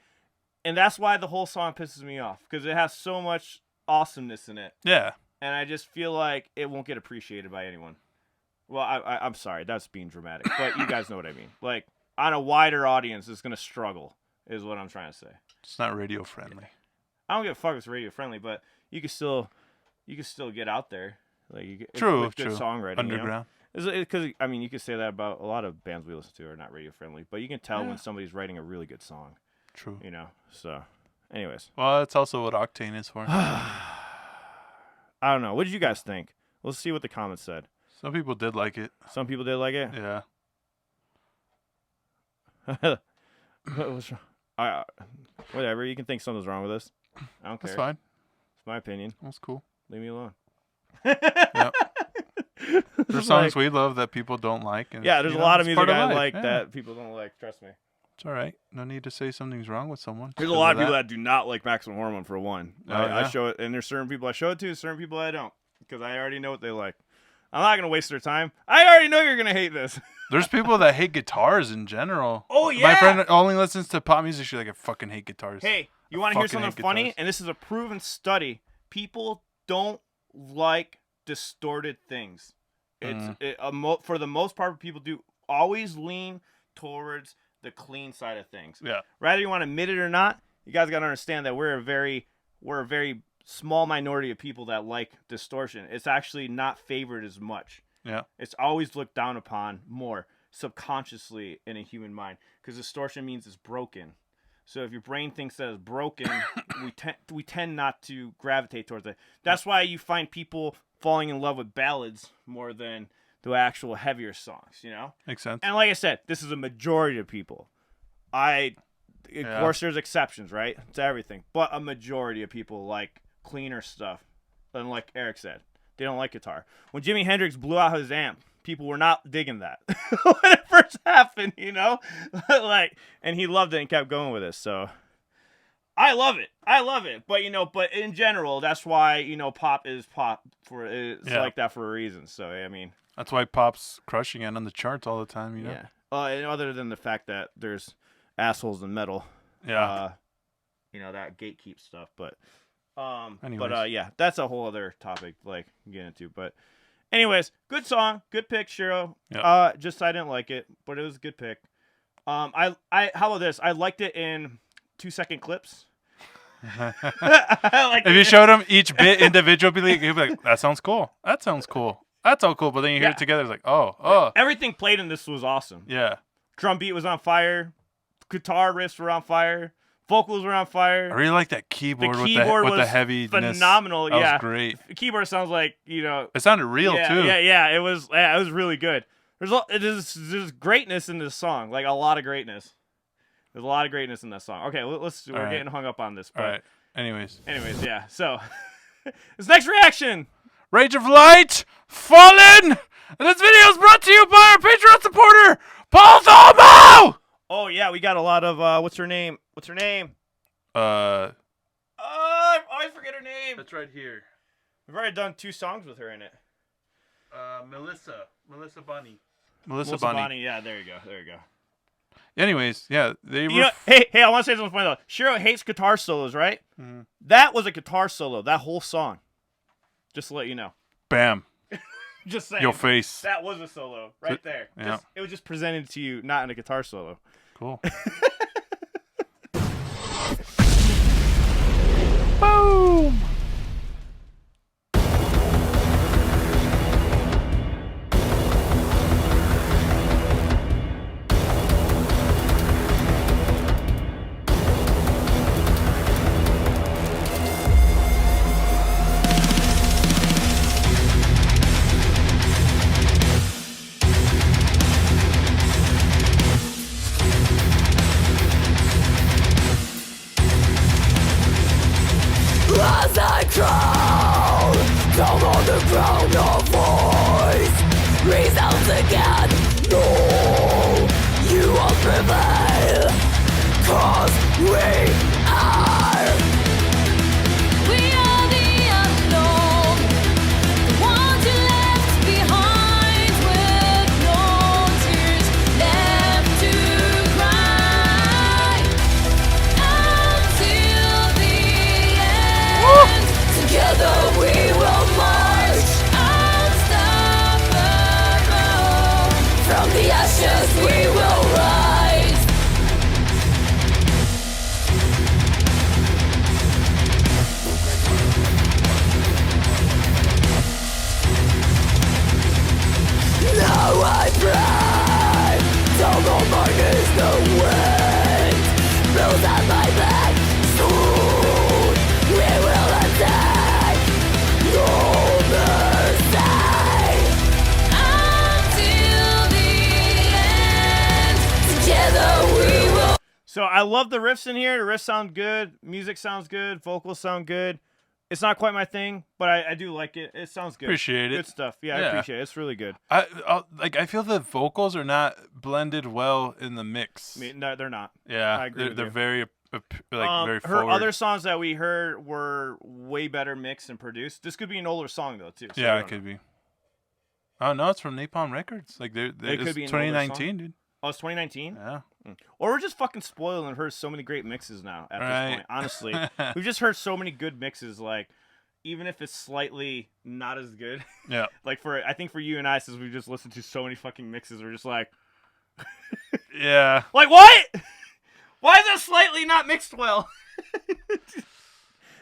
and that's why the whole song pisses me off because it has so much awesomeness in it, Yeah. and I just feel like it won't get appreciated by anyone. Well, I'm sorry, that's being dramatic, but you guys know what I mean. Like, on a wider audience, it's going to struggle, is what I'm trying to say. It's not radio friendly. I don't give a fuck if it's radio friendly, but you can still get out there. Like, True, with good true. songwriting. Underground. Because, I mean, you could say that about a lot of bands we listen to are not radio friendly, but you can tell Yeah. when somebody's writing a really good song, True. you know? So, anyways. Well, that's also what Octane is for. I don't know. What did you guys think? Let's see what the comments said. Some people did like it. Some people did like it. Yeah. What's wrong? Whatever. You can think something's wrong with this. I don't care. That's fine. It's my opinion. That's cool. Leave me alone. Yep. There's It's songs like- we love that people don't like. And Yeah, there's you a know, lot of it's music part I life. like Yeah. that people don't like. Trust me. It's all right. No need to say something's wrong with someone. There's a because lot of people that do not like Maximum Hormone for one. Oh, I yeah? show it, and there's certain people I show it to, certain people I don't, because I already know what they like. I'm not gonna waste their time. I already know you're gonna hate this. There's people that hate guitars in general. Oh, My yeah. friend only listens to pop music. She's like, I fucking hate guitars. Hey, you want to hear fucking something hate funny? guitars. And this is a proven study. People don't like distorted things. For the most part, people do always lean towards the clean side of things. Yeah. Whether you want to admit it or not, you guys got to understand that we're a very small minority of people that like distortion. It's actually not favored as much. Yeah. It's always looked down upon more subconsciously in a human mind because distortion means it's broken. So if your brain thinks that it's broken, we tend not to gravitate towards it. That's why you find people falling in love with ballads more than the actual heavier songs, you know? Makes sense. And like I said, this is a majority of people. Of course, there's exceptions, right? To everything. But a majority of people like cleaner stuff. And like Eric said, they don't like guitar. When Jimi Hendrix blew out his amp, people were not digging that when it first happened, you know? And he loved it and kept going with it. So I love it. But but in general, that's why pop is pop it's like that for a reason. So I mean, that's why pop's crushing it on the charts all the time. Yeah. And other than the fact that there's assholes in metal. Yeah. That gatekeep stuff. But Anyways. but yeah, that's a whole other topic like get into. But anyways, good song, good pick, Shiro. Yeah. Just I didn't like it, but it was a good pick. How about this? I liked it in 2-second clips. If you showed them each bit individually, you'd be like, that sounds cool. That sounds cool. That's all cool. But then you hear it together, it's like, oh. Everything played in this was awesome. Yeah. Drum beat was on fire. Guitar riffs were on fire. Vocals were on fire. I really like that keyboard, with the heaviness. Phenomenal. That was great. The keyboard sounds like, It sounded real, too. Yeah. It was really good. There's greatness in this song. Like, a lot of greatness. There's a lot of greatness in that song. Okay, we're getting hung up on this. But all right. Anyways, yeah. So, this next reaction. Rage of Light, Fallen. And this video is brought to you by our Patreon supporter, Paul Thomo. Oh yeah, we got a lot of what's her name? I always forget her name. That's right here. We've already done 2 songs with her in it. Melissa Bonny. Melissa Bonny. Yeah, there you go. Anyways, yeah, they were. Hey, I want to say something funny though. Shiro hates guitar solos, right? Mm-hmm. That was a guitar solo. That whole song. Just to let you know. Bam. Just saying. Your face. That was a solo right there. Yeah. It was just presented to you, not in a guitar solo. Cool. Boom. As I crawl down on the ground, a voice resounds again. No, you won't prevail, 'cause we are the unknown, the ones you left behind with no tears left to cry until the end. Together we will march unstoppable. From the ashes we will rise. Now I pray, down on my knees the wind blows at my back. Soon we will attack. No mercy until the end. Together we will. So I love the riffs in here. The riffs sound good. Music sounds good. Vocals sound good. It's not quite my thing, but I do like it. It sounds good. Appreciate it. Good stuff. Yeah, I appreciate it. It's really good. I feel the vocals are not blended well in the mix. I mean, no, they're not. Yeah, I agree they're with very very her forward. other songs that we heard were way better mixed and produced. This could be an older song though too. So yeah, it could be. Oh no, it's from Napalm Records. Like it could be an 2019, dude. Oh, it's 2019? Yeah. Or we're just fucking spoiled and heard so many great mixes now at this point. Honestly, we've just heard so many good mixes. Like, even if it's slightly not as good. Yeah. Like I think for you and I, since we just listened to so many fucking mixes, we're just like, yeah. Like what? Why is it slightly not mixed well?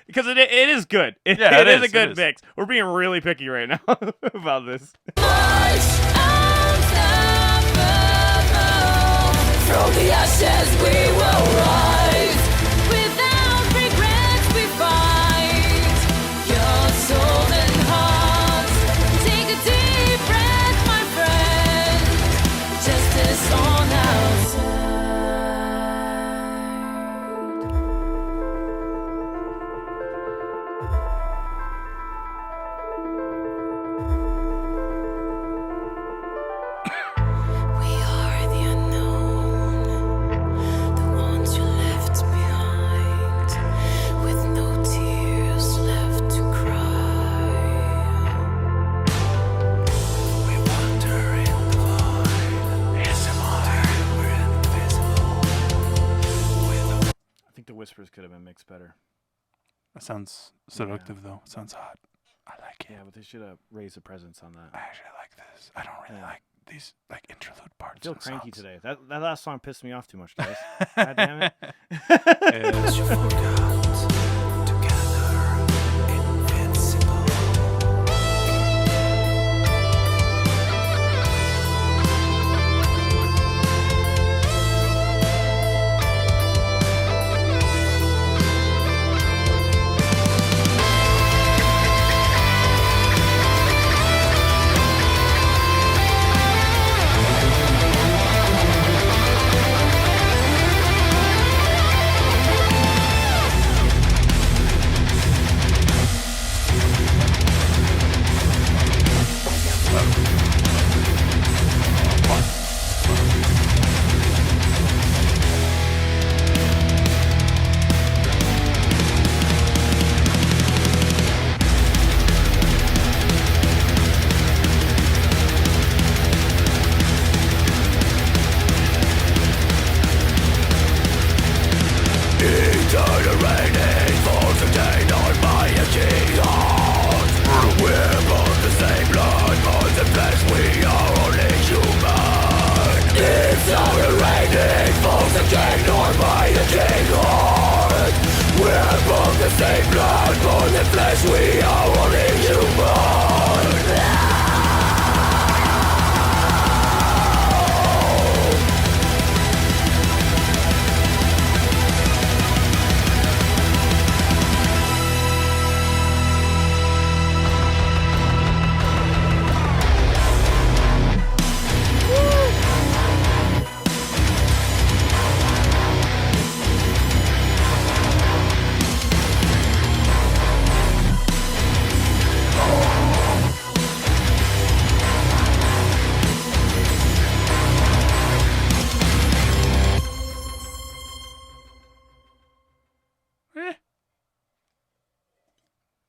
Because it is good. It is a good mix. We're being really picky right now about this. From the ashes we will rise. Without regrets we fight. Your soul and heart. Take a deep breath, my friend. Justice on our side. We are the unknown, the ones you left. mix better. That sounds seductive, though. It sounds hot. I like it. Yeah, but they should have raised the presence on that. I actually like this. I don't really like these like interlude parts. I feel in cranky songs. today. That last song pissed me off too much, guys. God damn it. Yeah. You forgot together, invincible.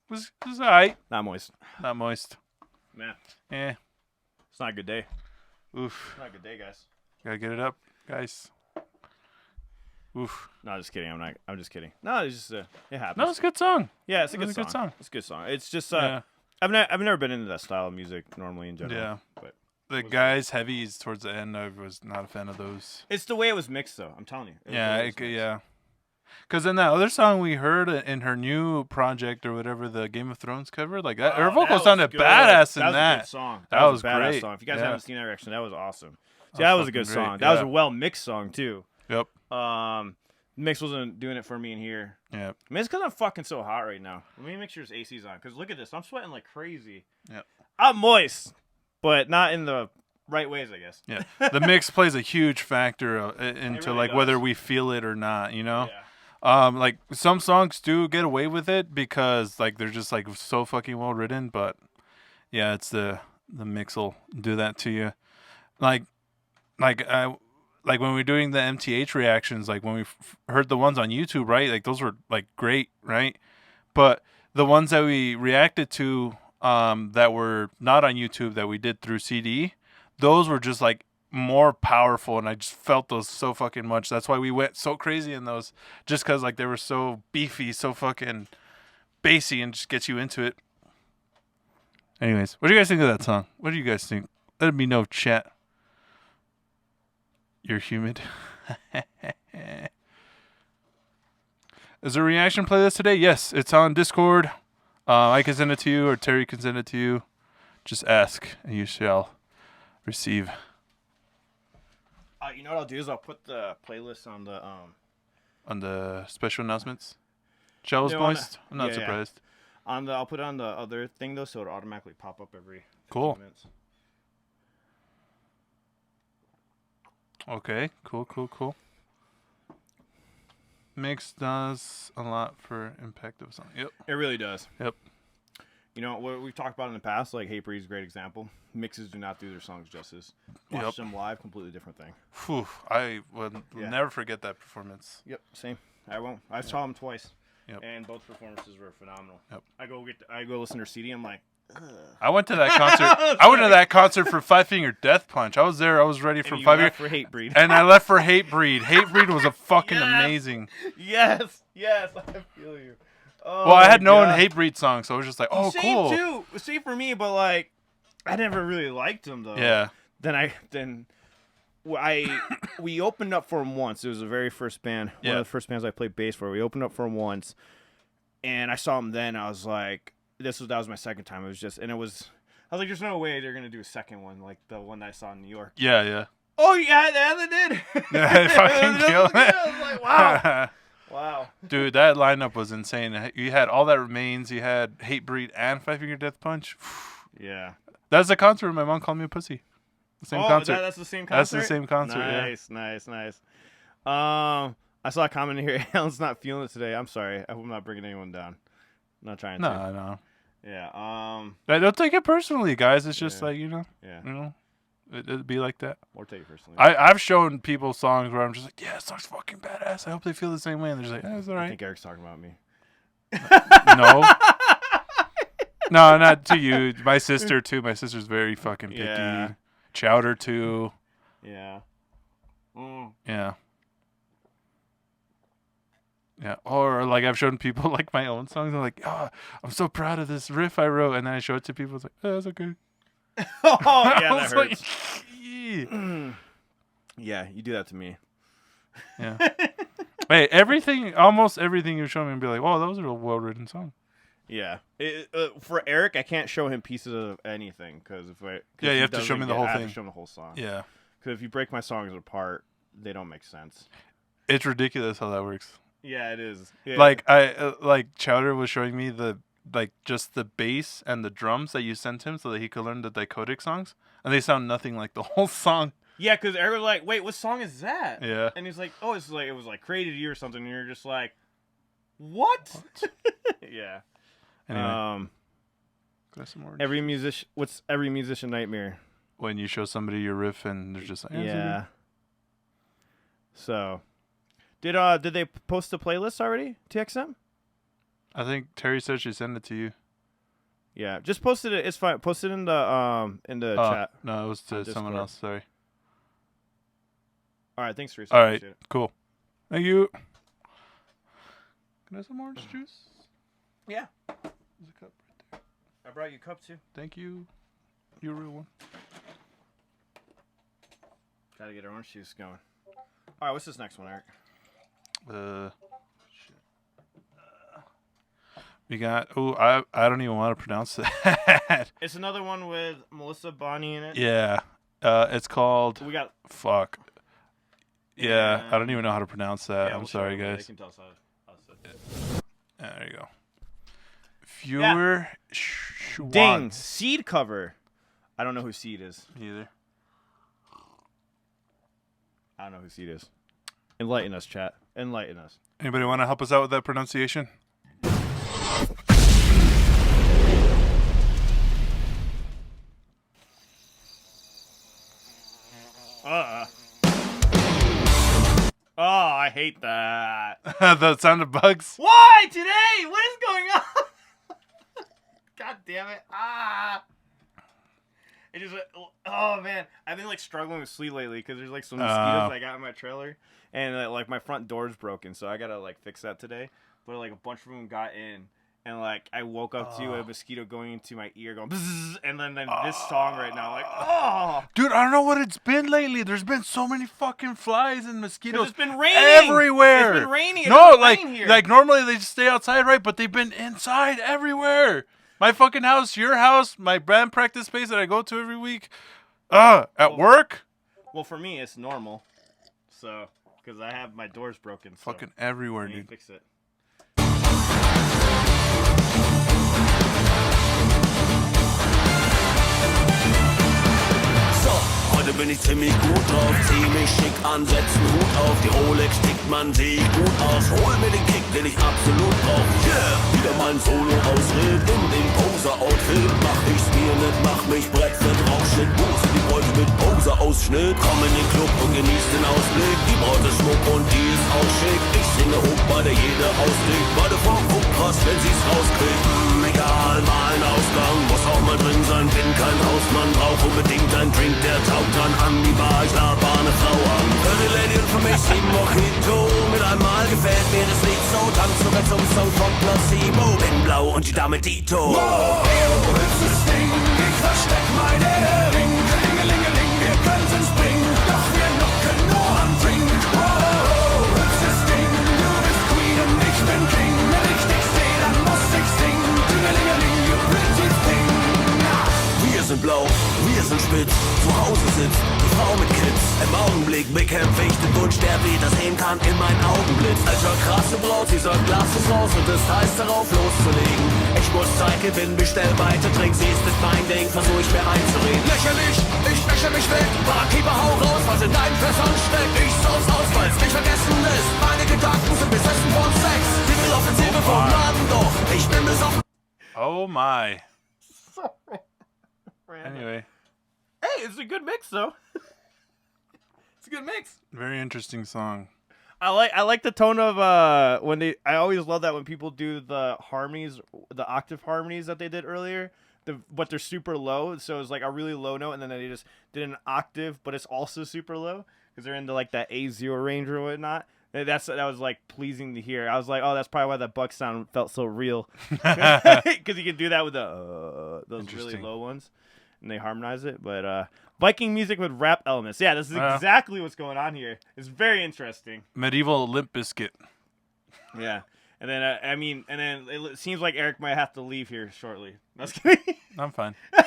Was alright. Not moist. Not moist. Man, Eh. it's not a good day. Oof. Not a good day, guys. Gotta get it up, guys. Oof. No, just kidding. I'm just kidding. No, it's just it happens. No, it's a good song. Yeah, it's a It good was song. a good song. It's a good song. It's just Yeah. I've never been into that style of music normally in general. Yeah. But The guys' heavies towards the end, I was not a fan of those. it's the way it was mixed, though. I'm telling you. It was the Yeah, way it was mixed. yeah. Because in that other song we heard in her new project or whatever, the Game of Thrones cover, like that, her Oh, vocals that was sounded good. badass in That was a that. good song. That was was a badass great. song. If you guys Yeah. haven't seen that reaction, that was awesome. See, That that was was a good fucking great, song. That was yeah. a well mixed song too. Yep. Mix wasn't doing it for me in here. Yep. I mean, it's because I'm fucking so hot right now. Let me make sure his AC's on. Because look at this. I'm sweating like crazy. Yep. I'm moist, but not in the right ways, I guess. Yeah. The mix plays a huge factor into really like whether does. we feel it or not, you know? Yeah. Like some songs do get away with it because like they're just like so fucking well written, but yeah, it's the mix will do that to you. Like when we're doing the MTH reactions, like when we heard the ones on YouTube, right? Like those were like great, right? But the ones that we reacted to that were not on YouTube that we did through CD, those were just like more powerful, and I just felt those so fucking much. That's why we went so crazy in those, just because like they were so beefy, so fucking bassy, and just gets you into it. Anyways, what do you guys think of that song? What do you guys think? Let me know, chat. You're humid. Is there a reaction playlist today? Yes, it's on Discord. I can send it to you, or Terry can send it to you. Just ask, and you shall receive. You know what I'll do is I'll put the playlist on the On the special announcements. Shell's No, on moist. I'm not yeah, yeah. surprised. I'll put it on the other thing though, so it'll automatically pop up every 15 Cool. minutes. Okay, cool. Mix does a lot for impact of a song. Yep. It really does. Yep. You know what we've talked about in the past, like Hey Bree's a great example. Mixes do not do their songs justice. Watch Yep. them live, completely different thing. Whew, I will Yeah. never forget that performance. Yep, same. I won't. I saw them twice, Yep. and both performances were phenomenal. Yep. I go listen to her CD. I'm like, I went to that concert. I went to that concert for Five Finger Death Punch. I was there. I was ready for And you 5 left years. for Hatebreed. And I left for Hatebreed. Hatebreed was a fucking Yes. amazing. Yes, I feel you. Oh, Well, I had no God. Hatebreed song, so I was just like, oh, Same cool. too. Same for me, but like, I never really liked him though. Yeah. We opened up for him once. It was the very first band, one Yeah. of the first bands I played bass for. We opened up for him once, and I saw him then. I was like, that was my second time. I was like, there's no way they're gonna do a second one like the one that I saw in New York. Yeah. Oh yeah, they did. Yeah, they fucking killed it. I was like, wow, wow. Dude, that lineup was insane. You had All That Remains, you had Hatebreed and Five Finger Death Punch. Yeah. That's the concert where my mom called me a pussy. The same concert. That's the same That's concert. the same concert. Nice. I saw a comment here. Alan's not feeling it today. I'm sorry. I'm not bringing anyone down. I'm not trying to. No. Yeah. I don't take it personally, guys. It's just Yeah. like, Yeah. It'd be like that. Or take it personally. I've shown people songs where I'm just like, yeah, this song's fucking badass. I hope they feel the same way. And they're just like, it's all I right. think Eric's talking about me. No. No, not to you. My sister, too. My sister's very fucking picky. Yeah. Chowder, too. Yeah. Yeah. Yeah. Or, like, I've shown people, like, my own songs. I'm like, oh, I'm so proud of this riff I wrote. And then I show it to people. It's like, oh, that's okay. Oh I yeah, that was like, hurts. yeah. Yeah, you do that to me. Yeah. Hey, almost everything you show me and be like, oh, that was a well-written song. Yeah. For Eric, I can't show him pieces of anything because Yeah, you have to show me the whole I have thing. to show him the whole song. Yeah. Because if you break my songs apart, they don't make sense. It's ridiculous how that works. Yeah, it is. Yeah. Like Chowder was showing me just the bass and the drums that you sent him so that he could learn the Dicodec songs, and they sound nothing like the whole song. Yeah, because Eric was like, "Wait, what song is that?" Yeah. And he's like, "Oh, it was like created you or something." And you're just like, "What?" Yeah. Anyway. Got some more. What's every musician nightmare? When you show somebody your riff and they're just like, it's Yeah. okay. So, did they post the playlist already? TXM? I think Terry said she sent it to you. Yeah, just posted it. It's fine. Post it in the chat. No, it was to someone Discord. else. Sorry. All right, thanks for your All right, appreciate it. cool. Thank you. Can I have some orange juice? Yeah, There's a cup right there. I brought you a cup too. Thank you. You're a real one. Gotta get our orange juice going. All right, what's this next one, Eric? Shit. We got. Oh, I don't even want to pronounce that. It's another one with Melissa Bonny in it. Yeah. It's called. We got. Fuck. Yeah, Yeah. I don't even know how to pronounce that. Yeah, I'm we'll sorry, show them. They guys. can tell us how to say it. There you go. Fewer Ding, Seed cover. I don't know who Seed is. Either. I don't know who Seed is. Enlighten us, chat. Enlighten us. Anybody want to help us out with that pronunciation? Oh, I hate that. The sound of bugs. Why today? What is going on? God damn it. It just, oh man. I've been like struggling with sleep lately because there's like some mosquitoes I got in my trailer. And like my front door's broken, so I gotta like fix that today. But like a bunch of them got in. And like I woke up to a mosquito going into my ear going bzzz, and then this song right now, like, oh. Dude, I don't know what it's been lately. There's been so many fucking flies and mosquitoes. It's been raining everywhere. It's been raining. It No, doesn't like rain here. like normally they just stay outside, right? But they've been inside everywhere. My fucking house, your house, my band practice space that I go to every week. At work. Well, for me, it's normal. So, because I have my doors broken. So Fucking everywhere, I need to dude. fix it. Heute bin ich ziemlich gut drauf, zieh mich schick an, setz einen Hut auf, die Rolex tickt, man, seh ich gut aus, hol mir den Kick, den ich absolut brauch, yeah, wieder mein Solo-Ausritt in dem Poser-Outfit, mach ich's mir nicht, mach mich Brett für Rauschnitt, Buße die Beute mit Poser-Ausschnitt, komm in den Club und genieß den Ausblick, die Braut ist Schmuck und die ist auch schick, ich singe hoch, bei der jeder auslegt, beide Frau guckt krass, wenn sie's rauskriegt, egal, mein Ausgang, muss auch gefällt mir das Lied so, tanzt sogar zum Song von Placebo. Bin blau und die Dame Dito. Hübsches Ding, ich versteck meine Ring. Klingelingeling, wir können's bringen, doch wir locken nur am Drink. Hübsches Ding, du bist Queen und ich bin King. Wenn ich dich seh, dann muss ich singen. Klingelingeling, you pretty thing. Wir sind blau, wir sind spitz, zu Hause sitzt die Frau mit Kids. Im Augenblick bekämpfe ich den Wunsch, der weder sehen kann in meinen Augenblitz. Alter, krasse Braut, sie sagt, Glas ist raus und es heißt darauf loszulegen. Ich muss Zeit gewinnen, bestell weiter Trink, sie ist nicht mein Ding, versuch ich mir einzureden. Lächerlich, ich wäsche mich weg, Akiba, hau raus, was in deinen Fässern steckt. Ich saus aus, weil's nicht vergessen ist. Meine Gedanken sind besessen von Sex. Sie will Offensive vom Laden, doch ich bin besoffen. Oh my. Anyway, Hey, it's a good mix though. It's a good mix. very interesting song. I like the tone of when they. I always love that when people do the harmonies, the octave harmonies that they did earlier. But they're super low, so it's like a really low note, and then they just did an octave, but it's also super low because they're into like that A0 range or whatnot. And that was like pleasing to hear. I was like, oh, that's probably why that Buck sound felt so real, because you can do that with the those really Interesting. low ones, and they harmonize it. But Viking music with rap elements, yeah, this is exactly what's going on here. It's very interesting. Medieval Limp Bizkit. Yeah. And then, and then it seems like Eric might have to leave here shortly. That's kidding. I'm fine. Sie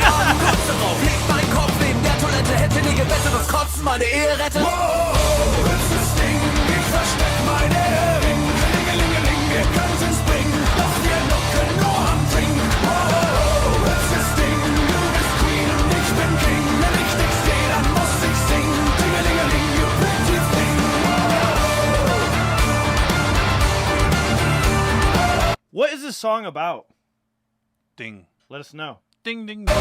ahnen kurz darauf, legt mein Kopf neben der Toilette, hätte nie gewettet, dass Kotzen meine Ehe rettet. Hübsches Ding, ich versteck meine Ring. Klingelingeling, wir können's bringen, doch wir locken nur am Drink. Hübsches Ding, du bist Queen und ich bin King. Wenn ich dich seh, dann muss ich singen. Klingelingeling, you pretty thing. What is this song about? Ding. Let us know. Ding, ding, ding.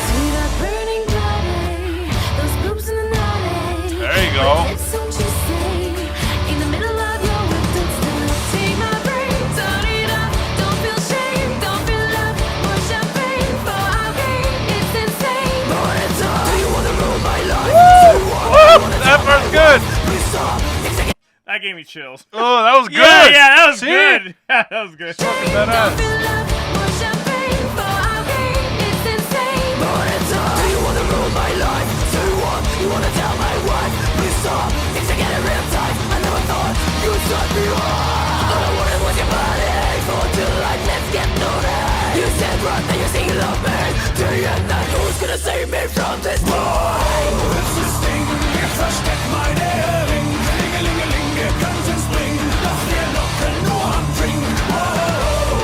See that burning body, those boobs in the night. There you go. It's don't you say, in the middle of your window still. Take my brain, turn it up. Don't feel shame, don't feel love. More champagne for our game. It's insane. Do you wanna rule my life? Woo! That part's good. Please stop. That gave me chills. Oh, that was good. Yeah, that was See? good. Yeah, that was good. Fucking Don't badass. feel love. More champagne for our game. It's insane. Do you wanna rule my life? Do you want? You wanna tell my wife? Please stop. Things are getting real tight. I never thought you'd set me off. All I wanted was your body. For tonight, let's get naughty. You said run, now you say you love me. Do you know who's gonna save me from this boy? Hübsches Ding, ich versteck meine Ring. Klingelingeling, wir können's bringen, doch wir locken nur am Drink.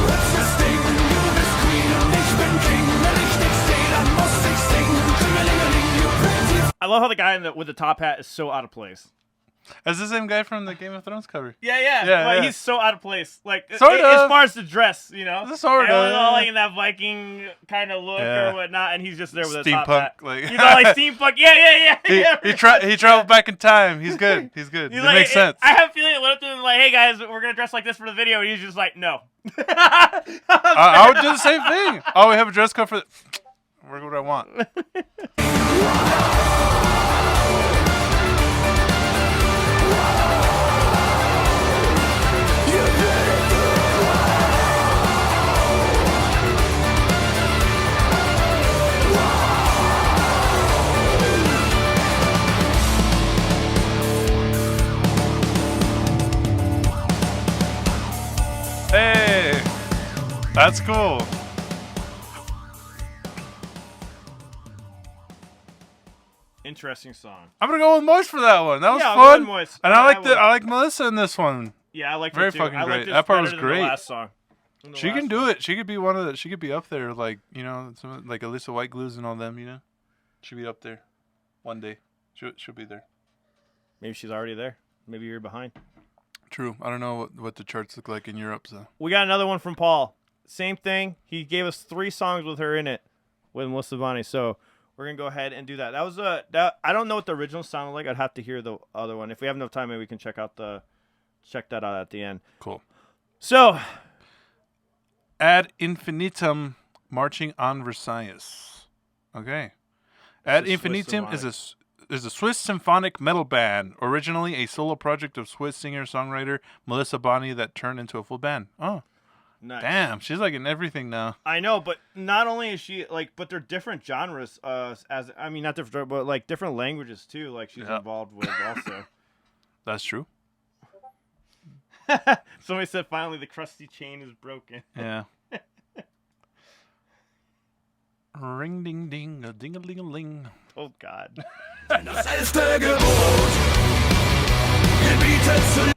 Hübsches Ding, du bist Queen und ich bin King. Wenn ich dich seh, dann muss ich singen. Klingelingeling, you pretty. I love how the guy with the top hat is so out of place. That's the same guy from the Game of Thrones cover. Yeah. Yeah, Like, yeah. he's so out of place. Like, Sort as of. far as the dress, you know? Sort And of, it was all yeah. like in that Viking kind of look Yeah. or whatnot, and he's just there with a top Steampunk, hat. like- He's all like steampunk. Yeah. He traveled back in time. He's good. He's good. He's It like, makes sense. I have a feeling it went up to him like, hey guys, we're going to dress like this for the video. And he's just like, no. I would do the same thing. Oh, we have a dress code for. Work what I want. Hey, that's cool. Interesting song. I'm gonna go with Moist for that one. That was Yeah, I'll go fun. with Moist. And I I would. like Melissa in this one. Yeah, I like Very it too. fucking I great. liked it That part better was than great. The last song. Than the She last can do one. it. She could be one of the. She could be up there, like some like Alyssa White Glues and all them. She'll be up there one day. She'll be there. Maybe she's already there. Maybe you're behind. True. I don't know what the charts look like in Europe. So We got another one from Paul. Same thing. He gave us 3 songs with her in it, with Melissa Bonny. So we're gonna go ahead and do that. That was I don't know what the original sounded like. I'd have to hear the other one. If we have enough time, maybe we can check that out at the end. cool. So Ad infinitum, marching on Versailles. Okay. Ad is Swiss infinitum Symphonic. is is a Swiss symphonic metal band, originally a solo project of Swiss singer-songwriter Melissa Bonny that turned into a full band. Oh, Nice. damn, she's like in everything now. I know, but not only is she like, but they're different genres. Not different, but like different languages too. Like she's involved with also. That's true. Somebody said finally the crusty chain is broken. Yeah. Ring ding ding, a ding a ling a ling. Oh God. Das 11. Gebot gebietet zu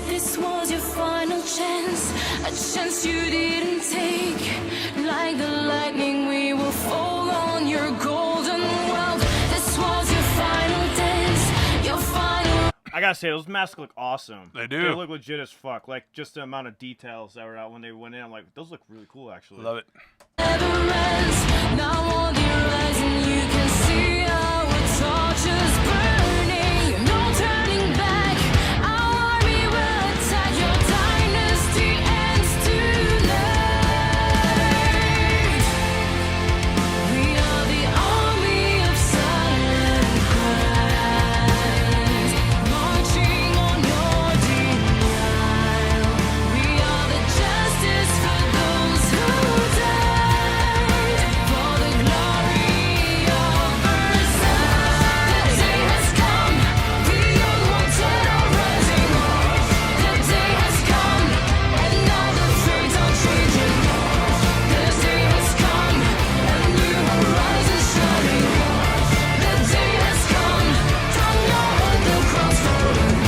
This was your final chance, a chance you didn't take. Like the lightning, we will fall on your golden world. This was your final dance, your final. I gotta say, those masks look awesome. They do. They look legit as fuck. Like just the amount of details that were out when they went in. I'm like, those look really cool actually. Love it. Never ends. Now on the horizon, you can see our torches burning. No turning back. Our army will attack. Your dynasty ends tonight. We are the army of silent cries, marching on your denial. We are the justice for those who died, for the glory of Versailles. The day has come, the unwanted are rising. The day has come, and now the fates are changing. The day has come, and new horizons shining. The day has come, don't know what the cross falling.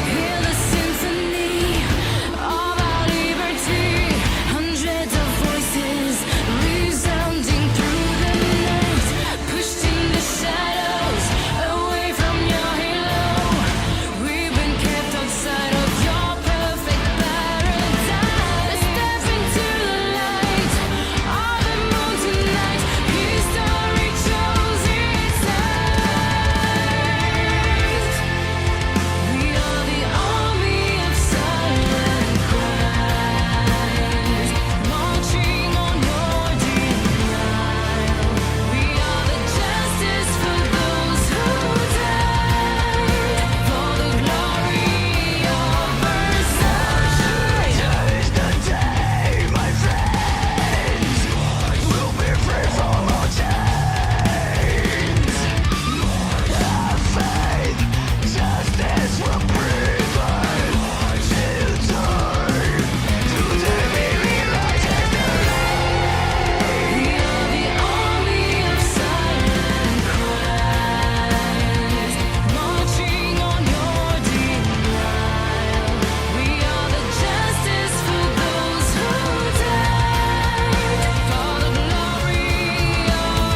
Hear the symphony of our liberty. Hundreds of voices resounding through the night, pushed in the shadows, away from your halo. We've been kept outside of your perfect paradise. Step into the light of the moon tonight. History chose its eyes. We are the army of silent cries, marching on your denial. We are the justice for those who died, for the glory of Versailles. Today's the day, my friends. We'll be free from our chains. Have faith, justice will prevail. Till time, today we rise as the light. We are the army of silent cries, marching on your denial. We are the justice for those who died, for the glory of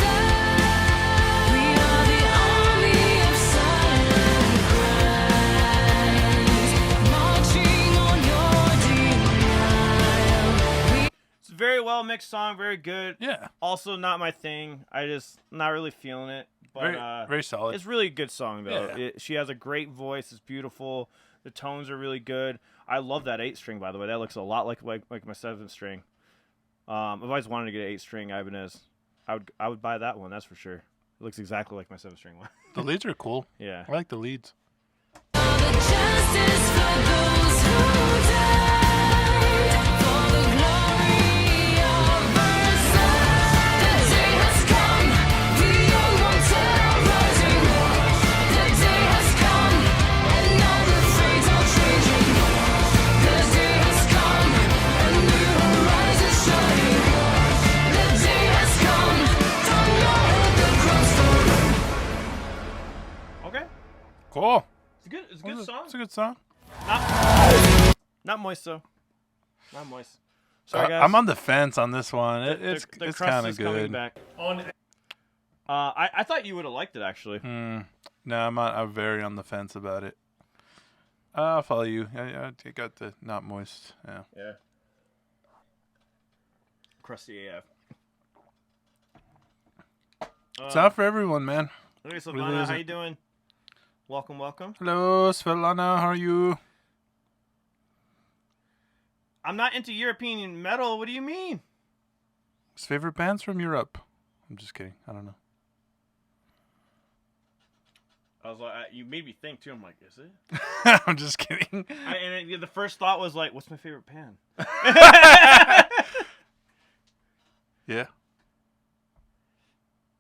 Versailles. We are the army of silent cries, marching on your denial. It's a very well mixed song, very good. Yeah. Also not my thing. I just not really feeling it. But Very, very solid. it's really a good song though. Yeah. She has a great voice. It's beautiful. The tones are really good. I love that 8-string by the way. That looks a lot like my 7-string. I've always wanted to get an 8-string Ibanez. I would buy that one. That's for sure. It looks exactly like my 7-string one. The leads are cool. Yeah. I like the leads. The justice for those who died, for the glory of Versailles. The day has come, the unwanted are rising. The day has come, and now the fates are changing. The day has come, and new horizons shining. The day has come, don't know what the cross falling. good song. It's a good song. Not moist though. Not moist. Sorry guys. I'm on the fence on this one. The It's crust kind of is coming good. back. I thought you would have liked it actually. No, I'm very on the fence about it. I'll follow you. I got the not moist. Yeah. Yeah. Crusty AF. It's not for everyone, man. Hey, Really Savannah, how isn't. you doing? Welcome, welcome. Hello, Svelana. How are you? I'm not into European metal. What do you mean? His favorite bands from Europe. I'm just kidding. I don't know. I was like, you made me think too. I'm like, is it? I'm just kidding. And the first thought was like, what's my favorite band? Yeah.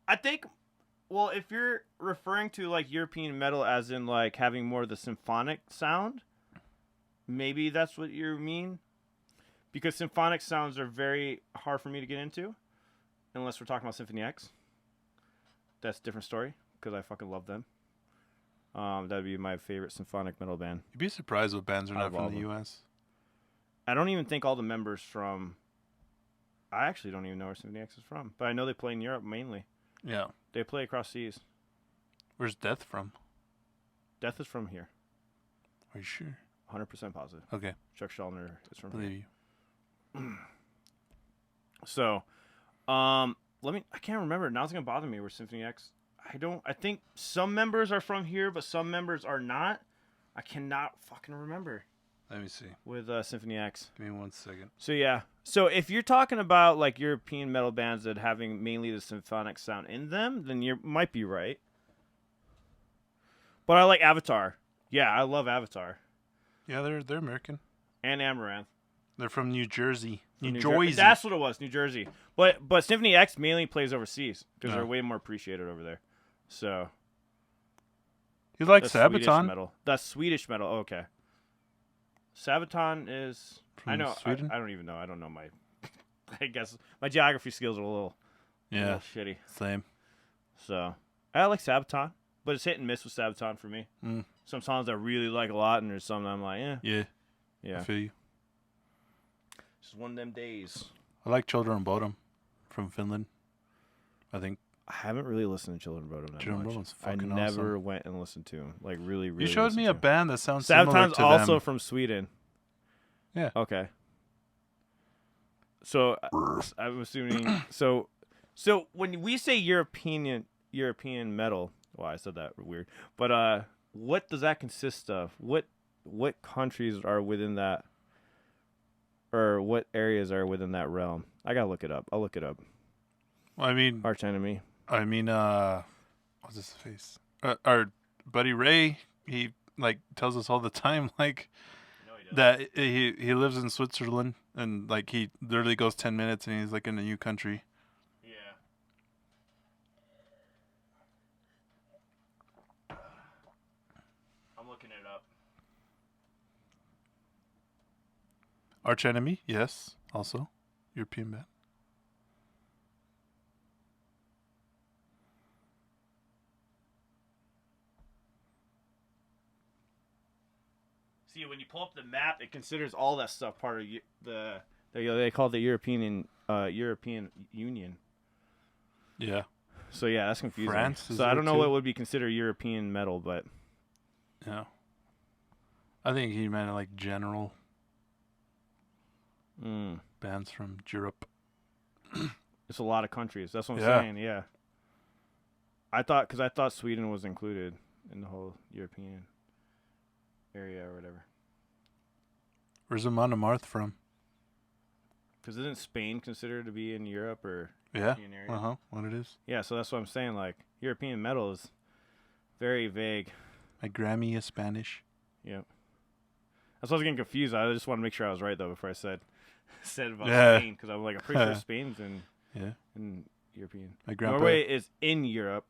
I think, well, if you're referring to like European metal as in like having more of the symphonic sound, maybe that's what you mean. Because symphonic sounds are very hard for me to get into, unless we're talking about Symphony X. That's a different story, because I fucking love them. That would be my favorite symphonic metal band. You'd be surprised what bands are I not love from the them. U.S. I don't even think all the members from... I actually don't even know where Symphony X is from, but I know they play in Europe mainly. Yeah. They play across seas. Where's Death from? Death is from here. Are you sure? 100% positive. Okay. Chuck Schuldiner is from Believe here. you. So, let me... I can't remember. Now it's going to bother me where Symphony X... I think some members are from here, but some members are not. I cannot fucking remember Let me see. with Symphony X. Give me 1 second. So yeah. So if you're talking about like European metal bands that having mainly the symphonic sound in them, then you might be right. But I like Avatar. Yeah, I love Avatar. Yeah, they're American. And Amaranth. They're from New Jersey. New Jer- Jersey. That's what it was, New Jersey. But Symphony X mainly plays overseas because Yeah. they're way more appreciated over there. So You like the Swedish Sabaton? metal. That's Swedish metal. Oh, okay. Sabaton is. From I know. Sweden? I don't even know. I don't know my. I guess my geography skills are a little Yeah. shitty. Same. So I like Sabaton, but it's hit and miss with Sabaton for me. Mm. Some songs I really like a lot, and there's some that I'm like, Yeah. I yeah. feel you. Just one of them days. I like Children of Bodom from Finland. I think. I haven't really listened to Children of Bodom that Children of much. Bodom's I fucking never awesome. went and listened to him. Like really, really. You showed me a listened to him. band that sounds similar Sabaton's to also them. from Sweden. Yeah. Okay. So I'm assuming. So when we say European metal, well, I said that weird. But what does that consist of? What countries are within that, or what areas are within that realm? I gotta look it up. I'll look it up. I mean, Arch Enemy. what's his face? Our buddy Ray, he like tells us all the time, like that he lives in Switzerland and like he literally goes 10 minutes and he's like in a new country. Yeah. I'm looking it up. Arch Enemy, yes, also European band. See, when you pull up the map, it considers all that stuff part of they call it the European Union. Yeah, So yeah, that's confusing. France is so I there don't know too? what would be considered European metal, but yeah. I think he meant like general bands from Europe. it's a lot of countries. That's what I'm Yeah. saying. Yeah. I thought Sweden was included in the whole European area or whatever. Where's Amon Amarth from? Because isn't Spain considered to be in Europe or Yeah, European area? what it is. Yeah, so that's what I'm saying. Like European metal is very vague. My Grammy is Spanish. Yep. That's why I was getting confused. I just want to make sure I was right though before I said about Yeah. Spain because I'm like I'm pretty sure Spain's in European. My grandpa. Norway is in Europe,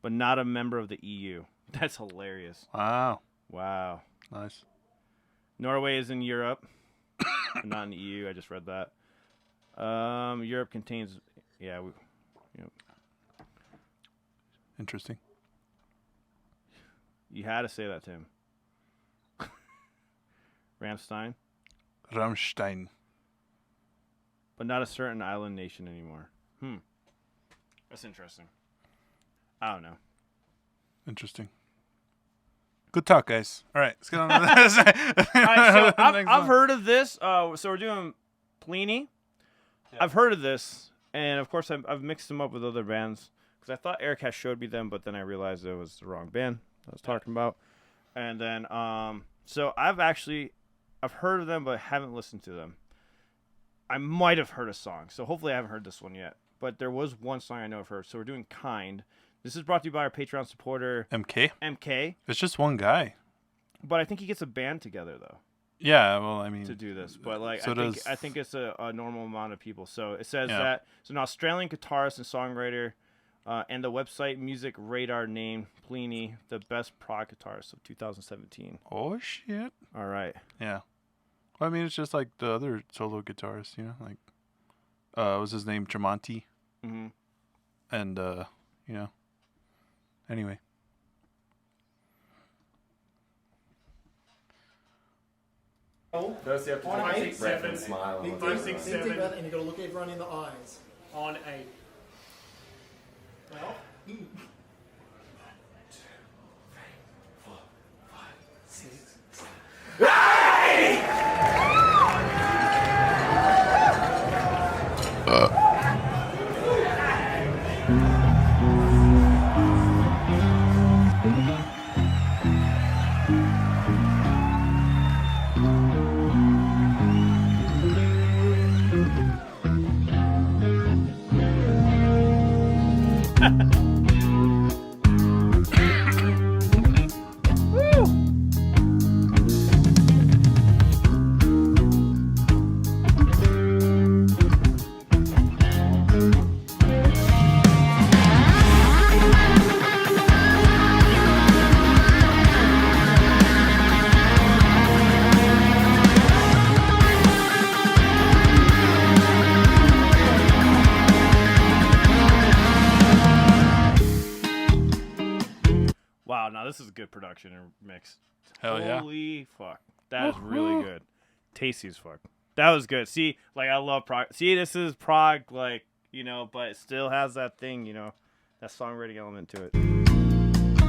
but not a member of the EU. That's hilarious. Wow, Wow. nice. Norway is in Europe, but not in the EU. I just read that. Europe contains, Interesting. you had to say that to him. Rammstein, Rammstein. but not a certain island nation anymore. That's interesting. I don't know. Interesting. Good talk, guys. All right, let's get on to this. All right, so Next I've one. heard of this. So we're doing Plini. I've heard of this, and of course I've mixed them up with other bands because I thought Eric had showed me them, but then I realized it was the wrong band I was talking about. And then so I've heard of them, but haven't listened to them. I might have heard a song, so hopefully I haven't heard this one yet. But there was one song I know I've heard. So we're doing Kind. This is brought to you by our Patreon supporter MK. MK. It's just one guy. But I think he gets a band together though. Yeah, well, I mean, To do this, but like so I think it's a normal amount of people. So it says Yeah. that it's an Australian guitarist and songwriter, and the website Music Radar named Plini the best prog guitarist of 2017. oh shit. All right, Yeah. Well, I mean, it's just like the other solo guitarist, you know, like, what was his name? Tremonti. Mm-hmm. And, you know, anyway. First, you have to On take a 8, deep breath 7, and smile. Think and deep, look at think it. deep breath, and you've got to look everyone in the eyes. On 8. Well, wow, now this is a good production and mix. Hell yeah. Holy fuck, that is really good. Tasty as fuck. That was good. See, like I love prog. See, this is prog, like you know, but it still has that thing, you know, that songwriting element to it.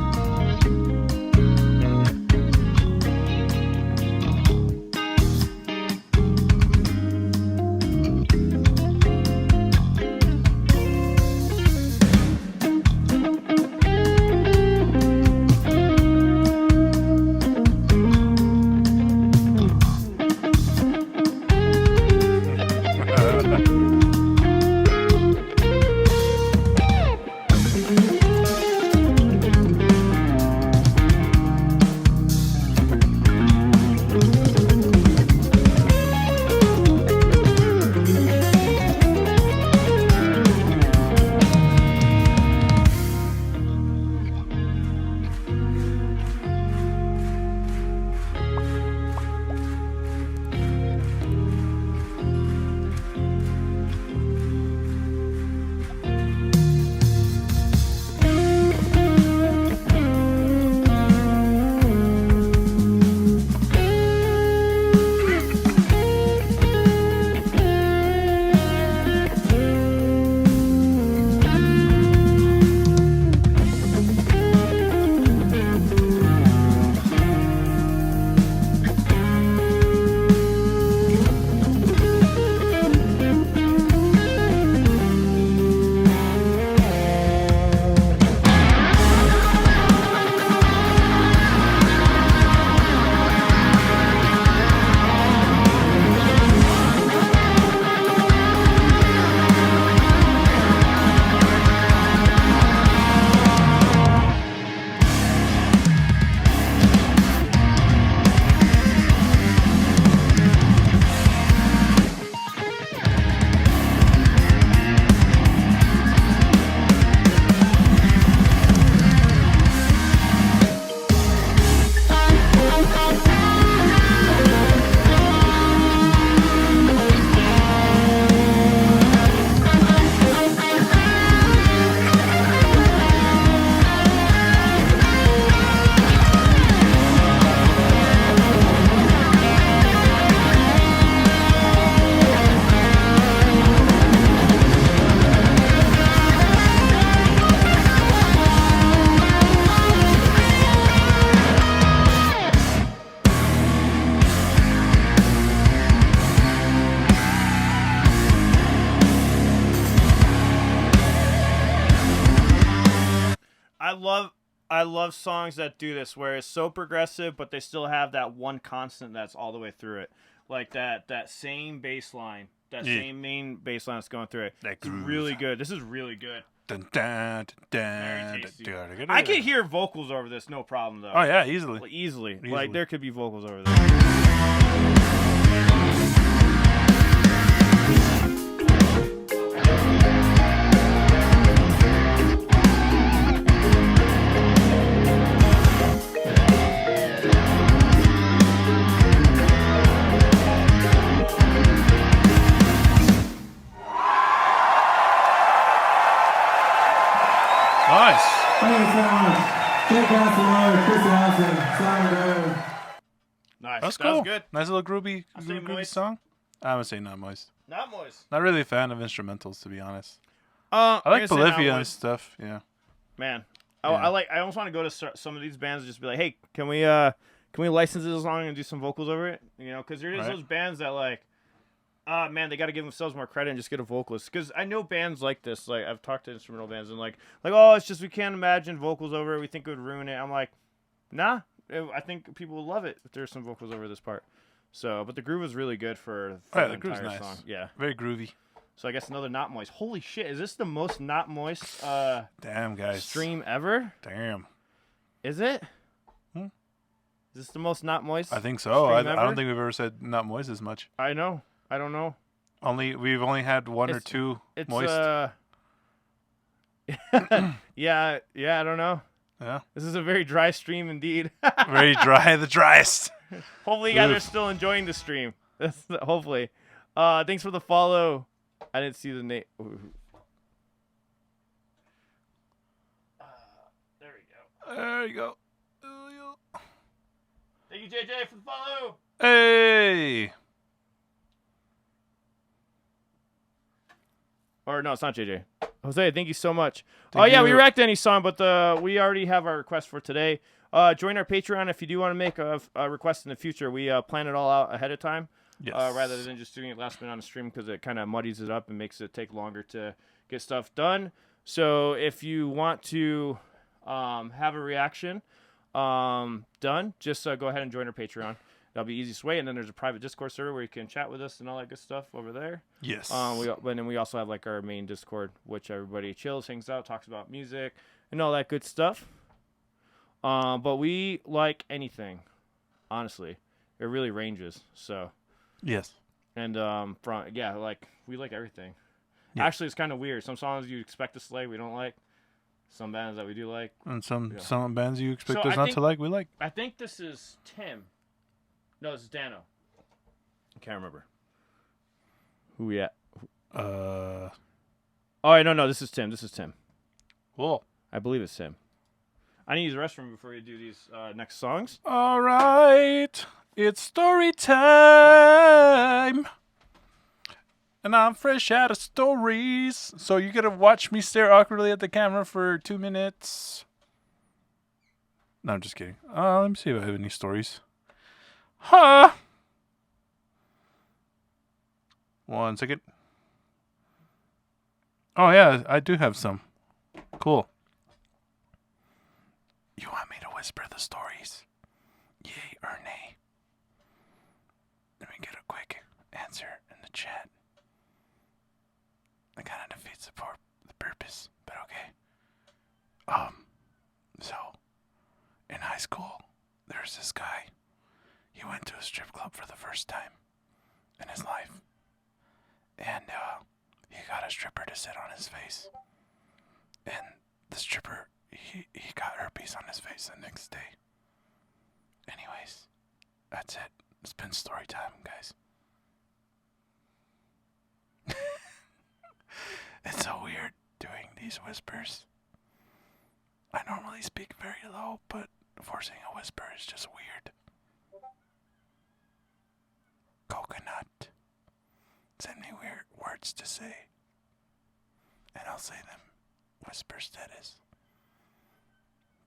I love songs that do this, where it's so progressive, but they still have that one constant that's all the way through it, like that same bass line, same main bass line that's going through it. That It's groove. really good. This is really good. Dun, dun, dun, Very dun, tasty. dun, dun, I dun. can hear vocals over this, no problem though. Oh yeah, easily. Like, easily. Easily. Like there could be vocals over this. Nice. Thank you so much. Jake Castellano, Chris Allison, Simon Graham. Nice. That's That cool. was good. Nice little groovy, I'll say groovy moist. song. I'm gonna say not moist. Not moist. Not really a fan of instrumentals, to be honest. I I like Bolivia and stuff. Yeah. Man, Yeah. I almost want to go to some of these bands and just be like, hey, can we license this song and do some vocals over it? You know, because there is Right. those bands that like, man, they got to give themselves more credit and just get a vocalist. Because I know bands like this. Like I've talked to instrumental bands and like, oh, it's just we can't imagine vocals over it. We think it would ruin it. I'm like, nah. I think people will love it if there's some vocals over this part. So, but the groove is really good for Oh, yeah, the the groove's entire nice. song. Yeah. Very groovy. So I guess another not moist. Holy shit! Is this the most not moist Damn, guys. stream ever? Damn. Is it? Hmm. Is this the most not moist? I think so. I stream don't ever? think we've ever said not moist as much. I know. I don't know. We've only had one or It's- two It's moist. yeah, I don't know. Yeah. This is a very dry stream indeed. Very dry, the driest. Hopefully you guys are Oof. still enjoying the stream. Hopefully. Thanks for the follow. I didn't see the name. There we go. There you go. Thank you, JJ, for the follow. Hey. Or no, it's not JJ. Jose, thank you so much. Thank Yeah, we you. react to any song, but we already have our request for today. Join our Patreon if you do want to make a request in the future. We plan it all out ahead of time, Yes. rather than just doing it last minute on the stream, because it kind of muddies it up and makes it take longer to get stuff done. So if you want to have a reaction done, just go ahead and join our Patreon. That'll be the easiest way. And then there's a private Discord server where you can chat with us and all that good stuff over there. Yes. And then we also have like our main Discord, which everybody chills, hangs out, talks about music, and all that good stuff. But we like anything, honestly. It really ranges. So, Yes. and like we like everything. Yeah. Actually, it's kind of weird. Some songs you expect us to like, we don't like. Some bands that we do like. And some Yeah. some bands you expect So us I not think- to like, we like. I think this is Tim. No, this is Dano. I can't remember. Who we at? Oh, no, this is Tim. This is Tim. Cool. I believe it's Tim. I need to use the restroom before you do these next songs. All right. It's story time. And I'm fresh out of stories. So you're going to watch me stare awkwardly at the camera for 2 minutes. No, I'm just kidding. Let me see if I have any stories. Huh. 1 second. Oh, yeah, I do have some. Cool. You want me to whisper the stories? Yay or nay? Let me get a quick answer in the chat. That kind of defeats the purpose, but okay. So, in high school, there's this guy. He went to a strip club for the first time in his life. And, he got a stripper to sit on his face. And the stripper, he got herpes on his face the next day. Anyways, that's it. It's been story time, guys. It's so weird doing these whispers. I normally speak very low, but forcing a whisper is just weird. Coconut. Send me weird words to say. And I'll say them. Whisper status.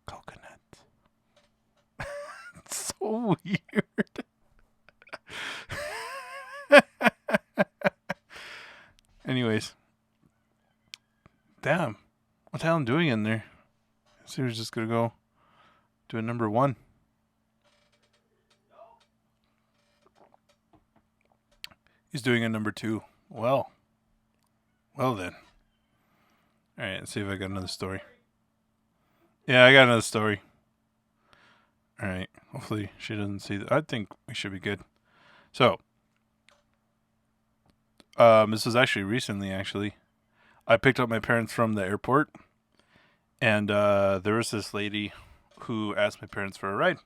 Coconut. It's so weird. Anyways. Damn. What the hell am I doing in there? So he was just gonna go do a number 1. He's doing a number 2. Well then. All right, let's see if I got another story. Yeah, I got another story. All right, hopefully she doesn't see that. I think we should be good. So, this was actually recently. I picked up my parents from the airport, and there was this lady who asked my parents for a ride,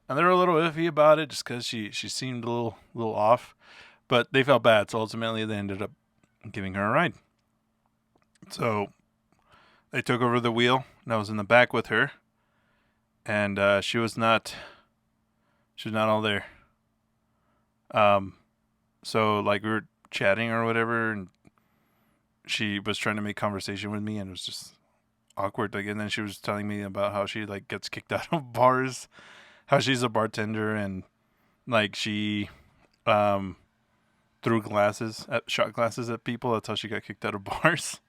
and they were a little iffy about it just because she seemed a little off, but they felt bad, so ultimately they ended up giving her a ride. So they took over the wheel, and I was in the back with her, and she was not all there. So like we were chatting or whatever, and she was trying to make conversation with me, and it was just awkward. Like, and then she was telling me about how she like gets kicked out of bars, how she's a bartender, and like she threw shot glasses at people. That's how she got kicked out of bars.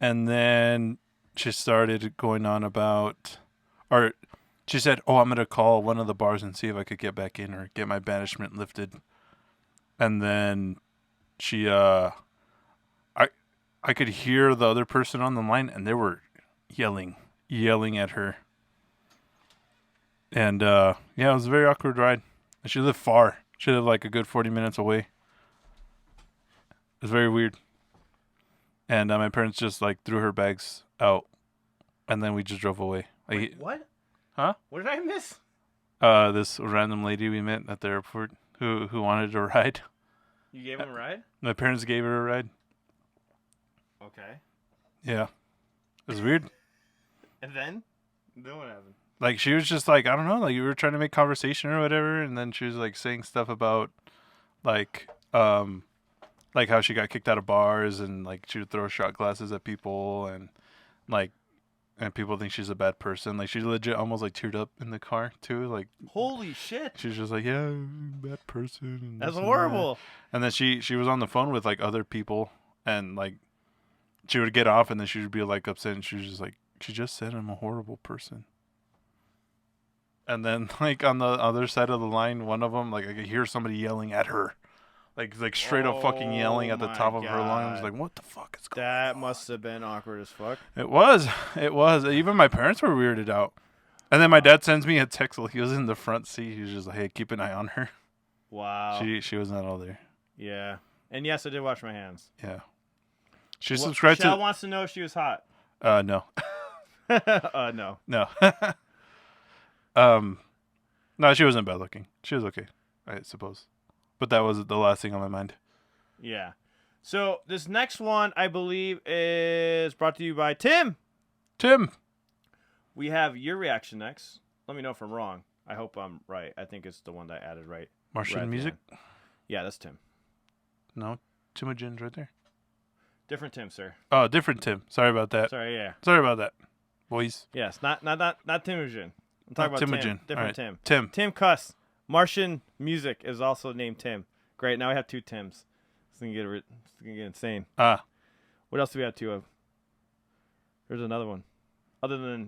And then she started going on about, or she said, "Oh, I'm gonna call one of the bars and see if I could get back in or get my banishment lifted." And then she, I could hear the other person on the line, and they were yelling at her. And yeah, it was a very awkward ride. And she lived far. She lived like a good 40 minutes away. It was very weird. And my parents just like threw her bags out, and then we just drove away. Wait, what? Huh? What did I miss? This random lady we met at the airport who wanted a ride. You gave him a ride? My parents gave her a ride. Okay. Yeah. It was weird. And then what happened? Like, she was just like, I don't know, like, you were trying to make conversation or whatever, and then she was like saying stuff about like how she got kicked out of bars, and like she would throw shot glasses at people, and like, and people think she's a bad person. Like, she legit almost like teared up in the car too. Like, holy shit. She's just like, yeah, bad person. And that's this and horrible. That. And then she was on the phone with like other people, and like she would get off, and then she would be like upset, and she was just like, she just said I'm a horrible person. And then like on the other side of the line, one of them, like I could hear somebody yelling at her. Like straight up fucking yelling at the top of her lungs. I was like, what the fuck is going on? That must have been awkward as fuck. It was. Even my parents were weirded out. And then my dad sends me a text while he was in the front seat. He was just like, hey, keep an eye on her. Wow. She was not all there. Yeah. And yes, I did wash my hands. Yeah. She subscribed Michelle wants to know if she was hot. No. No. No. No, she wasn't bad looking. She was okay, I suppose. But that was the last thing on my mind. Yeah. So this next one, I believe, is brought to you by Tim. Tim. We have your reaction next. Let me know if I'm wrong. I hope I'm right. I think it's the one that I added right. Martian right music? Yeah, that's Tim. No, Timogen's right there. Different Tim, sir. Oh, different Tim. Sorry about that. Sorry, yeah. Sorry about that, boys. Yes, not Timogen. I'm talking about Timogen. Tim. Different Right. Tim. Tim Cuss. Martian Music is also named Tim. Great. Now we have 2 Tims. It's gonna get insane. What else do we have 2 of? There's another one. Other than,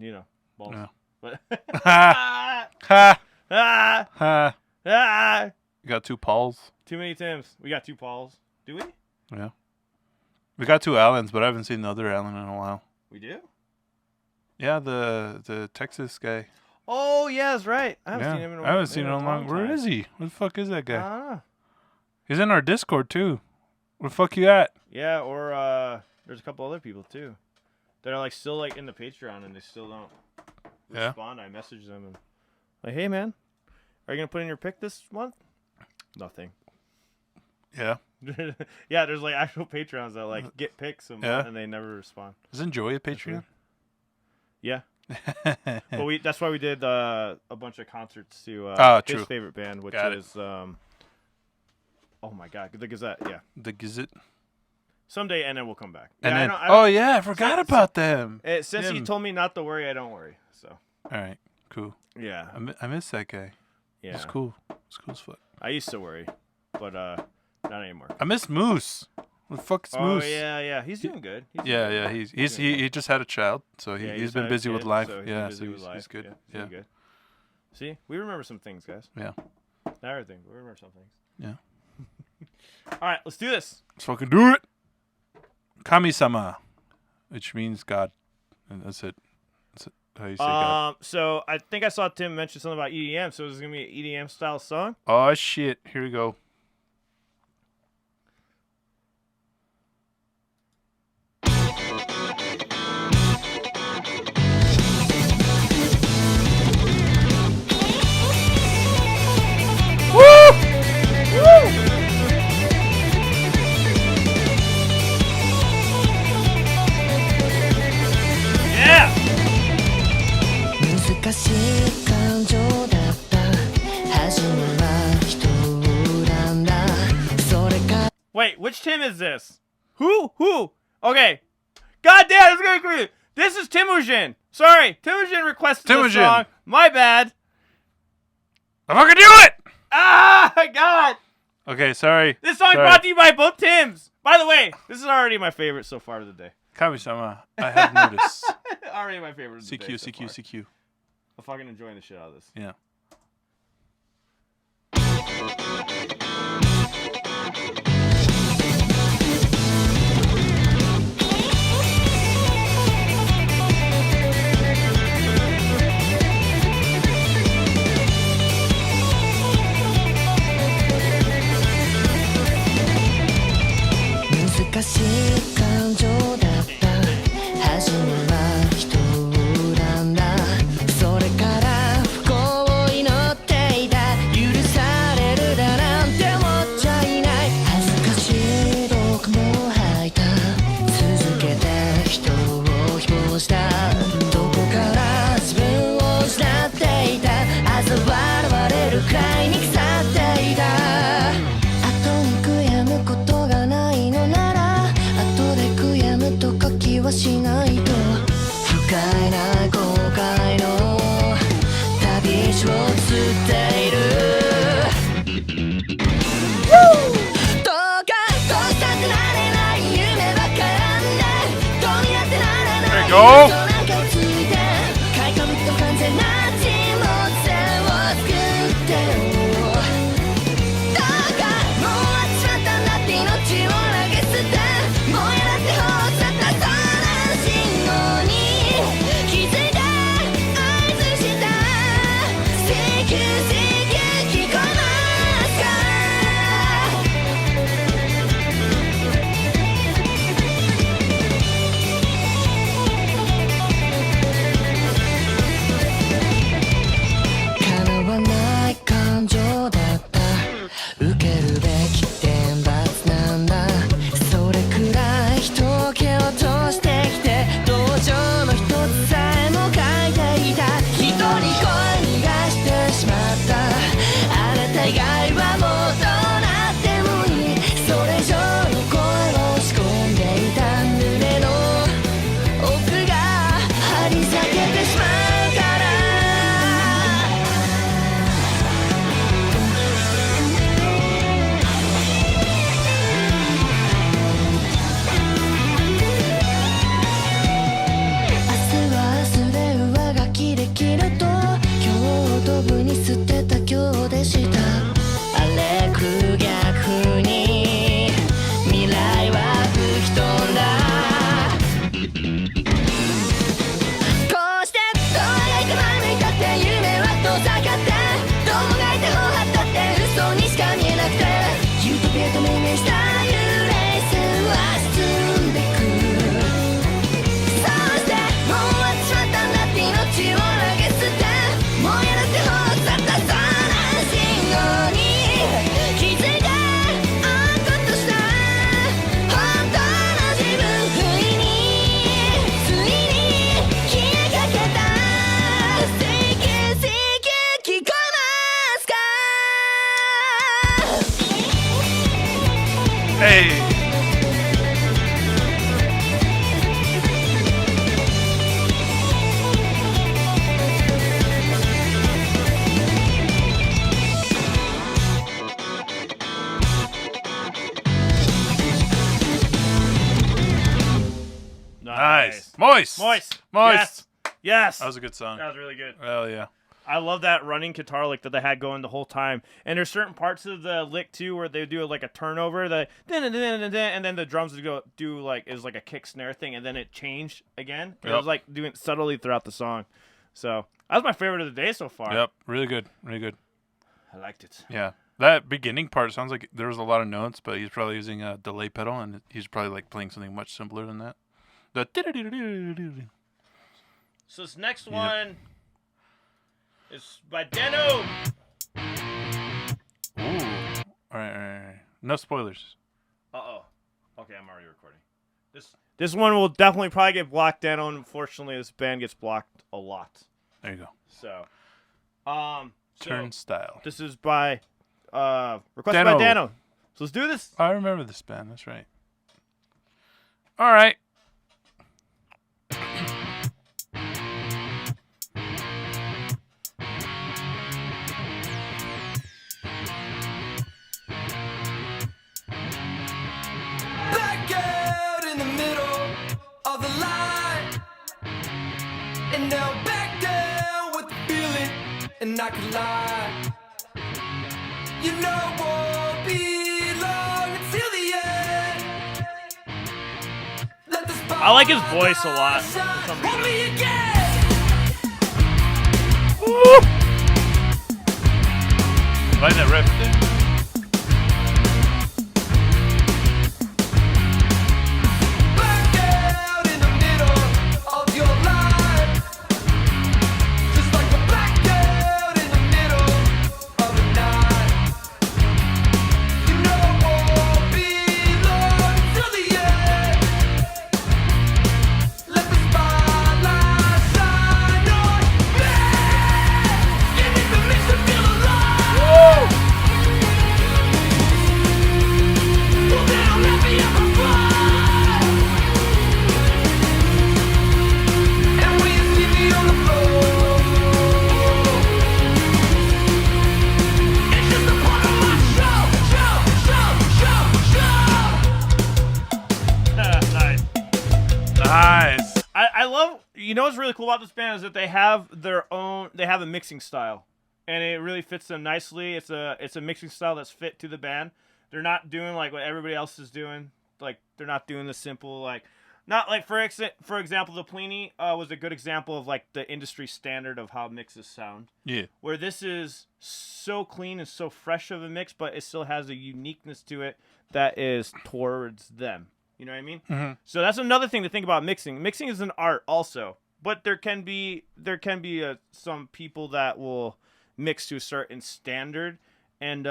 balls. No. But Ha! Ha! Ha! ah! You got 2 Pauls. Too many Tims. We got 2 Pauls. Do we? Yeah. We got 2 Allens, but I haven't seen the other Allen in a while. We do? Yeah, the Texas guy. Oh, yeah, that's right. I haven't seen him in a while. I haven't seen him in a long time. Where is he? Where the fuck is that guy? I don't know. He's in our Discord, too. Where the fuck you at? Yeah, or there's a couple other people, too. That are still in the Patreon, and they still don't respond. I message them and like, hey, man, are you going to put in your pick this month? Nothing. Yeah. Yeah, there's actual Patreons that get picks and they never respond. Isn't Joey a Patreon? Yeah. Well, that's why we did a bunch of concerts to his favorite band, which is oh my god, the Gazette. Yeah, the Gazette. Someday, and then we'll come back. And yeah, then, I forgot about them. Since he told me not to worry, I don't worry. So. All right, cool. Yeah, I miss that guy. Yeah, it's cool. It's cool as fuck. I used to worry, but not anymore. I miss Moose. What the fuck is Oh Moose? yeah. He's doing good. He just had a child, so he's been busy with life. So he's good. Yeah, he's good. See, we remember some things, guys. Yeah. Not everything, but we remember some things. Yeah. All right, let's do this. Let's fucking do it. Kami-sama, which means God, and that's it. That's how you say God. So I think I saw Tim mention something about EDM. So this is gonna be an EDM style song. Oh shit! Here we go. Yeah. 難しい感情だった初めは人を恨んだそれか Wait, which Tim is this? Who? Okay. God damn, it's gonna agree. This is Timujin. Sorry, Timujin requested this Timujin. song. My bad. I fucking do it! Ah, God. Okay, sorry. This song is brought to you by both Tims. By the way, this is already my favorite so far of the day. Kami-sama, I have noticed. Already my favorite of the day. so far. CQ. I'm fucking enjoying the shit out of this. Yeah.難しい感情だった初めは人を恨んだそれから不幸を祈っていた許されるだなんて思っちゃいない恥ずかしい毒も吐いた続けて人を誹謗したどこから自分を失っていた嘲笑われるくらいに腐っていた後に悔やむことがないのなら後で悔やむと書きはしないと不快な後悔の旅路をつっているどうかどうしたくなれない夢ばっかんでどうにだってならない There you go. 嘘なんかをついて買いかぶって完全な沈没線を作ってよどうかもう終わっちまったんだって命を投げ捨てもうやだって放棄さったその信号に気づいて合図した CQCQ 聞こえますか叶わない感情だった受けるべき天罰なんだそれくらい人を蹴落としてきて同情の一つさえも書いていた一人声逃がしてしまったあなた以外はもうどうなってもいいそれ以上の声を仕込んでいた胸の奥が張り裂けてしまうから明日は明日で上書きできると今日をドブに捨てた今日でしたあれく逆に未来は吹き飛んだこうしてどうあがいて前向いたって夢は遠ざかってどうもがいて頬張ったって嘘にしか見えなくてユートピアと命名した幽霊線は進んでくそうしてもう終わっちまったんだって命を投げ捨てもうやだって放棄さったその信号に気づいてあんことした本当の自分不意についに消えかけた CQCQ 聞こえますか Hey. Nice. Moist. Moist. Moist. Yes. That was a good song. That was really good. Hell yeah. I love that running guitar lick that they had going the whole time. And there's certain parts of the lick too where they do like a turnover, and then the drums would go do like it was like a kick snare thing, and then it changed again. It was like doing it subtly throughout the song. So that was my favorite of the day so far. Yep. Really good. Really good. I liked it. Yeah. That beginning part sounds like there was a lot of notes, but he's probably using a delay pedal, and he's probably like playing something much simpler than that. So this next one is by Deno. Ooh. All right. No spoilers. Uh-oh. Okay, I'm already recording. This one will definitely probably get blocked, Deno. Unfortunately, this band gets blocked a lot. There you go. So, Turnstile. This is by requested by Dano. So let's do this. I remember this band. That's right. All right. Blackout in the middle of the line, and now back down with the feeling, and I can lie. You know won't be long until the end. Let the I like his voice a lot. For spotlight some shine on reason. me again. I like that riff. Blackout in the middle of your life, just like a blackout in the middle of the night. You know it won't be long till the end. Let the spotlight shine on me. Give me permission to feel alive. Well, they don't let me ever fly. And when you see me on the floor, it's just a part of my show. Nice. Nice. I love. You know what's really cool about this band is that they have their own. They have a mixing style, and it really fits them nicely. It's a mixing style that's fit to the band. They're not doing like what everybody else is doing. Like they're not doing the simple like. Not like for example, the Plini was a good example of like the industry standard of how mixes sound. Yeah. Where this is so clean and so fresh of a mix, but it still has a uniqueness to it that is towards them. You know what I mean? Mm-hmm. So that's another thing to think about mixing. Mixing is an art also, but there can be some people that will mix to a certain standard. And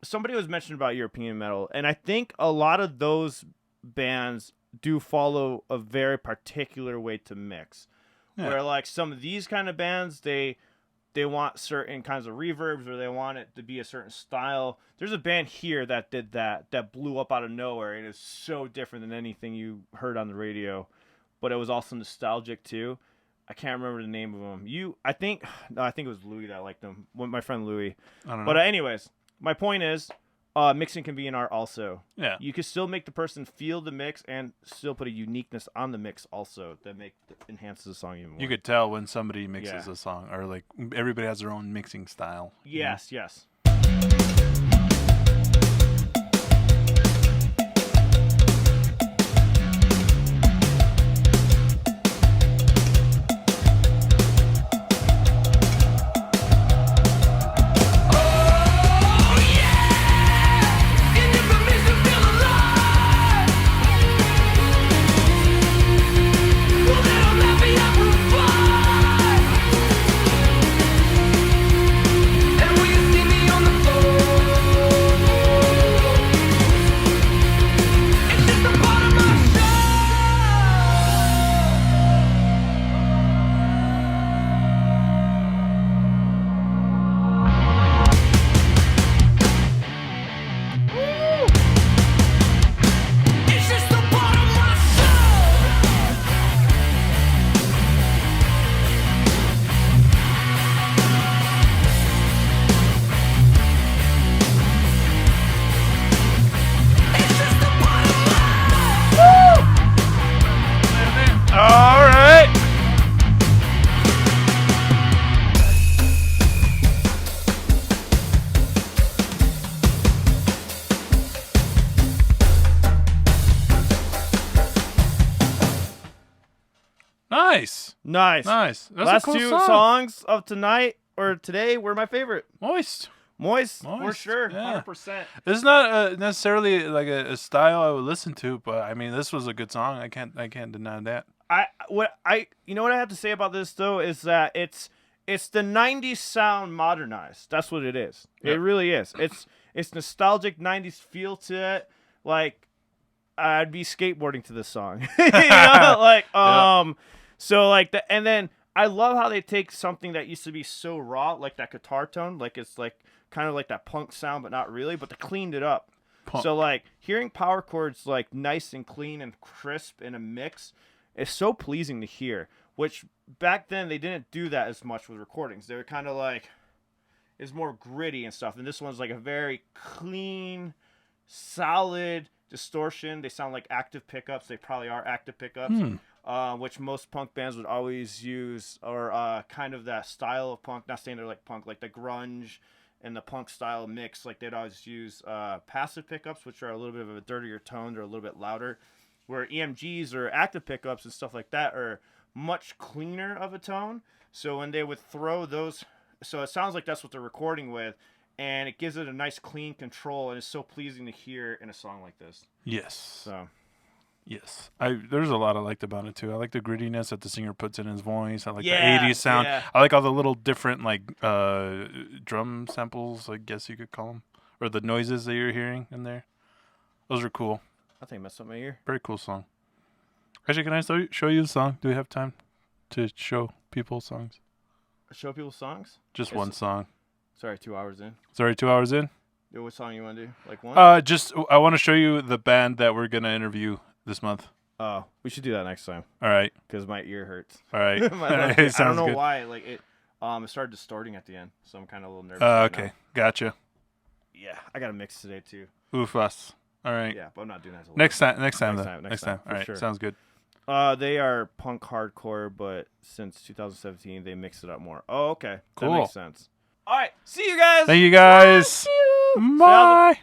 somebody was mentioning about European metal, and I think a lot of those bands do follow a very particular way to mix. Yeah. Where like some of these kind of bands, they want certain kinds of reverbs, or they want it to be a certain style. There's a band here that did that blew up out of nowhere, and it's so different than anything you heard on the radio, but it was also nostalgic too. I can't remember the name of them. I think it was Louis that liked them. My friend Louis. I don't know. But anyways, my point is, mixing can be an art also. Yeah. You can still make the person feel the mix and still put a uniqueness on the mix also that enhances the song even more. You could tell when somebody mixes Yeah. a song, or like everybody has their own mixing style. you know? Yes. Give me permission to feel alive. Well, they don't let me ever fly. And when you see me Nice. Nice. That's Last a cool two song. songs of tonight or today were my favorite. Moist. Moist, for Moist, sure, yeah. 100%. It's not necessarily like a style I would listen to, but I mean, this was a good song. I can't deny that. You know what I have to say about this though is that it's the 90s sound modernized. That's what it is. Yep. It really is. It's nostalgic 90s feel to it. Like I'd be skateboarding to this song. You know, like so like and then I love how they take something that used to be so raw, like that guitar tone, like it's like kind of like that punk sound, but not really, but they cleaned it up. Punk. So like hearing power chords like nice and clean and crisp in a mix is so pleasing to hear, which back then they didn't do that as much with recordings. They were kind of like, it's more gritty and stuff. And this one's like a very clean, solid distortion. They sound like active pickups. They probably are active pickups, which most punk bands would always use, or kind of that style of punk. Not saying they're like punk, like the grunge and the punk style mix. Like they'd always use passive pickups, which are a little bit of a dirtier tone. They're a little bit louder. Where EMGs or active pickups and stuff like that are much cleaner of a tone. So when they would throw those, so it sounds like that's what they're recording with, and it gives it a nice clean control, and it's so pleasing to hear in a song like this. Yes. So Yes. There's a lot I liked about it too. I like the grittiness that the singer puts in his voice. I like Yeah, the 80s sound. yeah. I like all the little different like drum samples, I guess you could call them, or the noises that you're hearing in there. Those are cool. I think I messed up my ear. Very cool song. Actually, can I show you the song? Do we have time to show people songs? Show people songs? Just one song. Sorry, 2 hours in. Sorry, 2 hours in? Yo, what song you want to do? Like one? I want to show you the band that we're going to interview this month. Oh, we should do that next time. All right. Because my ear hurts. All right. My left It ear. I sounds don't know good. why. Like it started distorting at the end, so I'm kind of a little nervous. Right Okay. now. Gotcha. Yeah, I got to mix today too. Oof us. All right. Yeah, but I'm not doing that till Next later. time. Next time. Next All time, right. for sure. Sounds good. They are punk hardcore, but since 2017 they mix it up more. Oh, okay. Cool. That makes sense. All right. See you guys. Thank you guys. Love you. Bye.